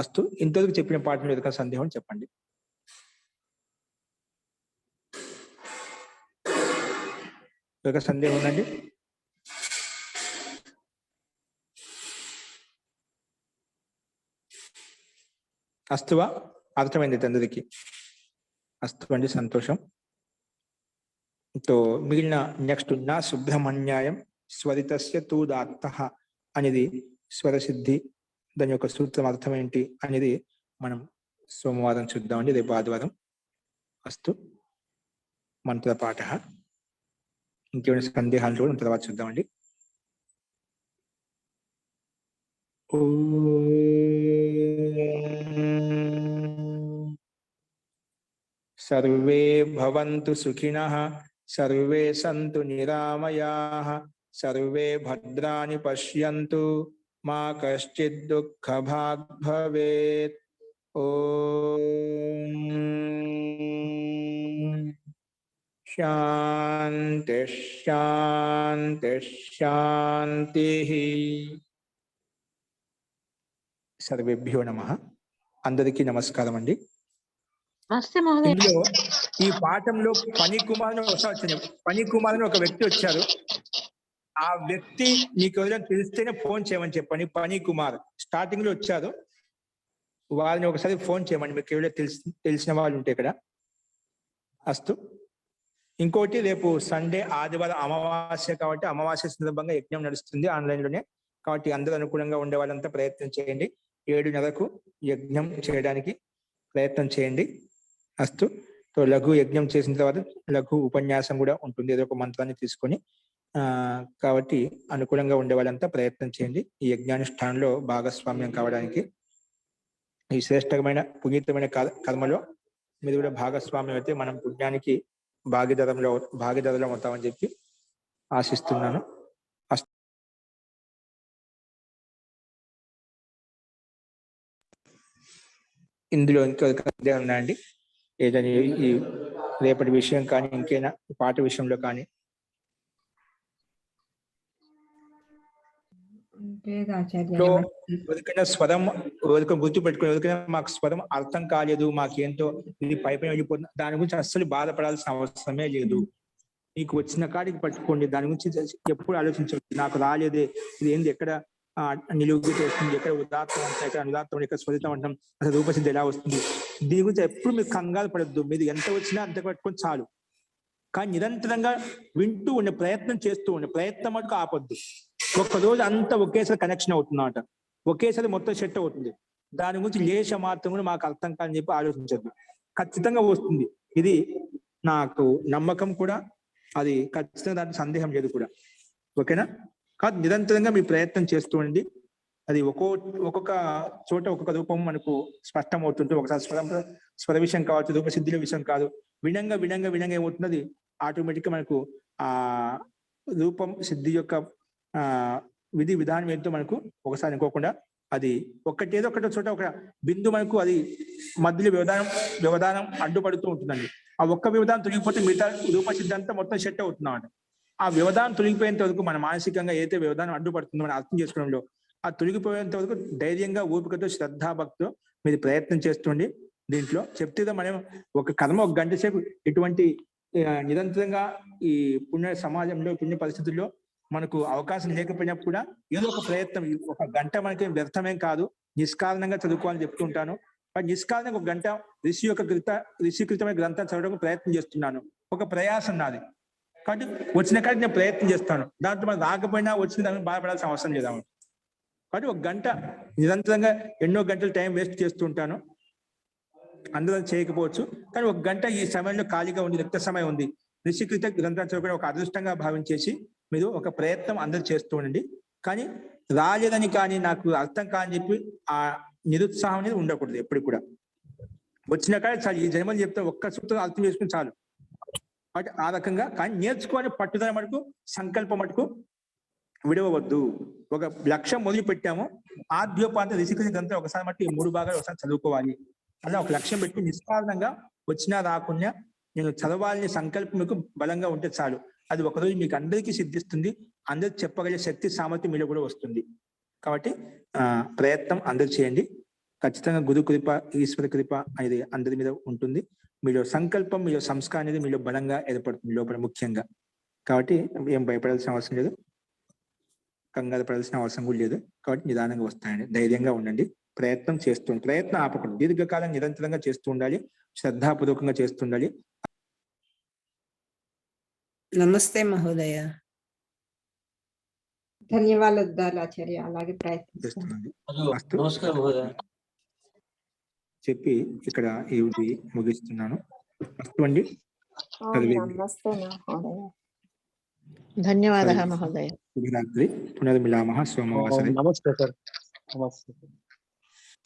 అస్తు, ఇంతవరకు చెప్పిన పాఠంలో ఏదైనా సందేహం చెప్పండి. ఏదైనా సందేహం ఉందండి? అస్తువా, అర్థమైంది అందరికి? అస్తు అండి, సంతోషం. తో మిగిలిన నెక్స్ట్ నా సుబ్రహ్మణ్యాయం స్వరితస్య తూదాత్త అనేది స్వరసిద్ధి, దాని యొక్క సూత్రం అర్థం ఏంటి అనేది మనం సోమవారం చూద్దామండి, రేపు ఆదివారం. అస్తు, మంత్రపాఠ. ఇంకేమైనా సందేహాలు కూడా తర్వాత చూద్దామండి. సర్వే భవంతు సుఖినః, సర్వే సంతు నిరామయాః, సర్వే భద్రాణి పశ్యంతు, మా కశ్చిత్ దుఃఖభాగ్ భవేత్. ఓం శాంతి శాంతి శాంతి. సర్వేభ్యో నమః. అందరికీ నమస్కారం అండి. నమస్తే మహోదయ. ఇందులో ఈ పాఠంలో పని కుమార్ వచ్చింది. పని కుమార్ అని ఒక వ్యక్తి వచ్చారు. ఆ వ్యక్తి మీకు ఎవరైనా తెలిస్తేనే ఫోన్ చేయమని చెప్పండి. పని కుమార్ స్టార్టింగ్ లో వచ్చారు, వారిని ఒకసారి ఫోన్ చేయమండి మీకు ఎవరైనా తెలిసిన వాళ్ళు ఉంటే ఇక్కడ. అస్తు. ఇంకోటి, రేపు సండే ఆదివారం అమావాస్య కాబట్టి అమావాస్య సందర్భంగా యజ్ఞం నడుస్తుంది ఆన్లైన్ లోనే. కాబట్టి అందరూ అనుకూలంగా ఉండే వాళ్ళంతా ప్రయత్నం చేయండి. 7:30కు యజ్ఞం చేయడానికి ప్రయత్నం చేయండి. అస్తు. లఘు యజ్ఞం చేసిన తర్వాత లఘు ఉపన్యాసం కూడా ఉంటుంది, ఏదో ఒక మంత్రాన్ని తీసుకొని. కాబట్టి అనుకూలంగా ఉండే వాళ్ళంతా ప్రయత్నం చేయండి ఈ యజ్ఞానుష్ఠానంలో భాగస్వామ్యం కావడానికి. ఈ శ్రేష్టమైన పునీతమైన కర్మలో మీరు కూడా భాగస్వామ్యం అయితే మనం పుణ్యానికి భాగీదారులం అవుతామని చెప్పి ఆశిస్తున్నాను. ఇందులో ఇంకొక ఉన్నాయండి, ఏదైనా ఈ రేపటి విషయం కానీ ఇంకైనా పాట విషయంలో కానీ. ఎవరికైనా స్వరం గుర్తుపెట్టుకుని, ఎవరికైనా మాకు స్వరం అర్థం కాలేదు, మాకేంటో ఇది పైన వెళ్ళిపోతుంది, దాని గురించి అస్సలు బాధపడాల్సిన అవసరమే లేదు. మీకు వచ్చిన కాడికి పట్టుకోండి, దాని గురించి ఎప్పుడు ఆలోచించండి. నాకు రాలేదే, ఇది ఏంది, ఎక్కడ నిలువుగీత వస్తుంది, ఎక్కడ ఉదాత్తం అంటాం, ఎక్కడ అనుదాత్తం, ఎక్కడ స్వరితం అంటాం, అసలు రూపసిద్ధి ఎలా వస్తుంది, దీని గురించి ఎప్పుడు మీరు కంగారు పడద్దు. మీరు ఎంత వచ్చినా అంత పట్టుకొని చాలు. కానీ నిరంతరంగా వింటూ ఉండే ప్రయత్నం చేస్తూ ఉండే, ప్రయత్నం మటుకు ఆపొద్దు. ఒక్కరోజు అంతా ఒకేసారి కనెక్షన్ అవుతుందన్నమాట, ఒకేసారి మొత్తం సెట్ అవుతుంది. దాని గురించి లేశ మాత్రం కూడా మాకు అర్థం కాని చెప్పి ఆలోచించద్దు. ఖచ్చితంగా వస్తుంది, ఇది నాకు నమ్మకం కూడా, అది ఖచ్చితంగా దాంట్లో సందేహం లేదు కూడా. ఓకేనా? కాదు, నిరంతరంగా మీ ప్రయత్నం చేస్తూ ఉండి, అది ఒక్కొక్క చోట ఒక్కొక్క రూపం మనకు స్పష్టం అవుతుంటుంది. ఒకసారి స్వర విషయం కావచ్చు, రూపసిద్ధిల విషయం కాదు, వినంగా ఏమవుతున్నది ఆటోమేటిక్ గా మనకు ఆ రూపం సిద్ధి యొక్క విధి విధానం ఏంటో మనకు ఒకసారి అనుకోకుండా అది ఒకటేదో ఒకటో చోట ఒక బిందు మనకు అది మధ్యలో వ్యవధానం అడ్డుపడుతూ ఉంటుందండి. ఆ ఒక్క వ్యవధానం తొలగిపోతే మిగతా రూపసిద్ధి అంతా మొత్తం సెట్ అవుతుందన్నమాట. ఆ వ్యవధానం తొలగిపోయేంత వరకు మన మానసికంగా ఏదైతే వ్యవధానం అడ్డుపడుతుందో మనం అర్థం చేసుకోవడంలో, ఆ తొలగిపోయేంత వరకు ధైర్యంగా ఓపికతో శ్రద్ధాభక్తితో మీరు ప్రయత్నం చేస్తుండి. దీంట్లో చెప్తే మనం ఒక కర్మ 1 గంట సేపు ఇటువంటి నిరంతరంగా ఈ పుణ్య సమాజంలో పుణ్య పరిస్థితుల్లో మనకు అవకాశం లేకపోయినప్పుడు కూడా ఏదో ఒక ప్రయత్నం, 1 గంట మనకి వ్యర్థమేం కాదు, నిష్కారణంగా చదువుకోవాలని చెప్తుంటాను. నిష్కారణంగా 1 గంట ఋషికృతమైన గ్రంథం చదవడానికి ప్రయత్నం చేస్తున్నాను. ఒక ప్రయాసం నాది, కాబట్టి వచ్చిన కాడికి నేను ప్రయత్నం చేస్తాను. దాంట్లో మనం రాకపోయినా వచ్చిన దాన్ని బాధపడాల్సిన అవసరం లేదు. కాబట్టి 1 గంట నిరంతరంగా ఎన్నో గంటలు టైం వేస్ట్ చేస్తుంటాను, అందరూ చేయకపోవచ్చు. కానీ 1 గంట ఈ సమయంలో ఖాళీగా ఉంది, రిక్త సమయం ఉంది, ఋషికృత గ్రంథం చదువుకుని ఒక అదృష్టంగా భావించేసి మీరు ఒక ప్రయత్నం అందరూ చేస్తూ ఉండండి. కానీ రాలేదని కానీ నాకు అర్థం కాని చెప్పి ఆ నిరుత్సాహం అనేది ఉండకూడదు. ఎప్పుడు కూడా వచ్చిన కాడ చాలు, ఈ జన్మలు చెప్తే ఒక్క సూత్రం అర్థం చేసుకుని చాలు. కాబట్టి ఆ రకంగా కానీ నేర్చుకోని పట్టుదల మటుకు, సంకల్పం మటుకు విడవద్దు. ఒక లక్ష్యం మొదలు పెట్టాము, ఆద్యోపాంత ఋషికృత గ్రంథం ఒకసారి మట్టి 3 భాగాలు ఒకసారి చదువుకోవాలి. అలా ఒక లక్ష్యం పెట్టి నిష్కారణంగా వచ్చినా రాకుండా నేను చదవాలని సంకల్పం మీకు బలంగా ఉంటే చాలు. అది ఒకరోజు మీకు అందరికీ సిద్ధిస్తుంది, అందరికి చెప్పగలిగే శక్తి సామర్థ్యం మీలో కూడా వస్తుంది. కాబట్టి ప్రయత్నం అందరు చేయండి. ఖచ్చితంగా గురు కృప, ఈశ్వర కృప అనేది అందరి మీద ఉంటుంది. మీలో సంకల్పం, మీలో సంస్కారం అనేది మీలో బలంగా ఏర్పడుతుంది లోపల ముఖ్యంగా. కాబట్టి ఏం భయపడాల్సిన అవసరం లేదు, కంగారు పడాల్సిన అవసరం కూడా లేదు. కాబట్టి నిదానంగా వస్తాయండి, ధైర్యంగా ఉండండి, ప్రయత్నం చేస్తూ ప్రయత్నం ఆపకుండా దీర్ఘకాలం నిరంతరంగా చేస్తూ ఉండాలి, శ్రద్ధాపూర్వకంగా చేస్తుండాలి. నమస్తే మహోదయ. ధన్యవాదాలు ఆచార్య, అలాగే ప్రయత్నిస్తాను. చెప్పి ఇక్కడ ఇది ముగిస్తున్నాను. అండి, ధన్యవాదాలు మహోదయ. శుభరాత్రి. పునర్మిలామః సోమవాసరే. నమస్తే సార్. నమస్తే.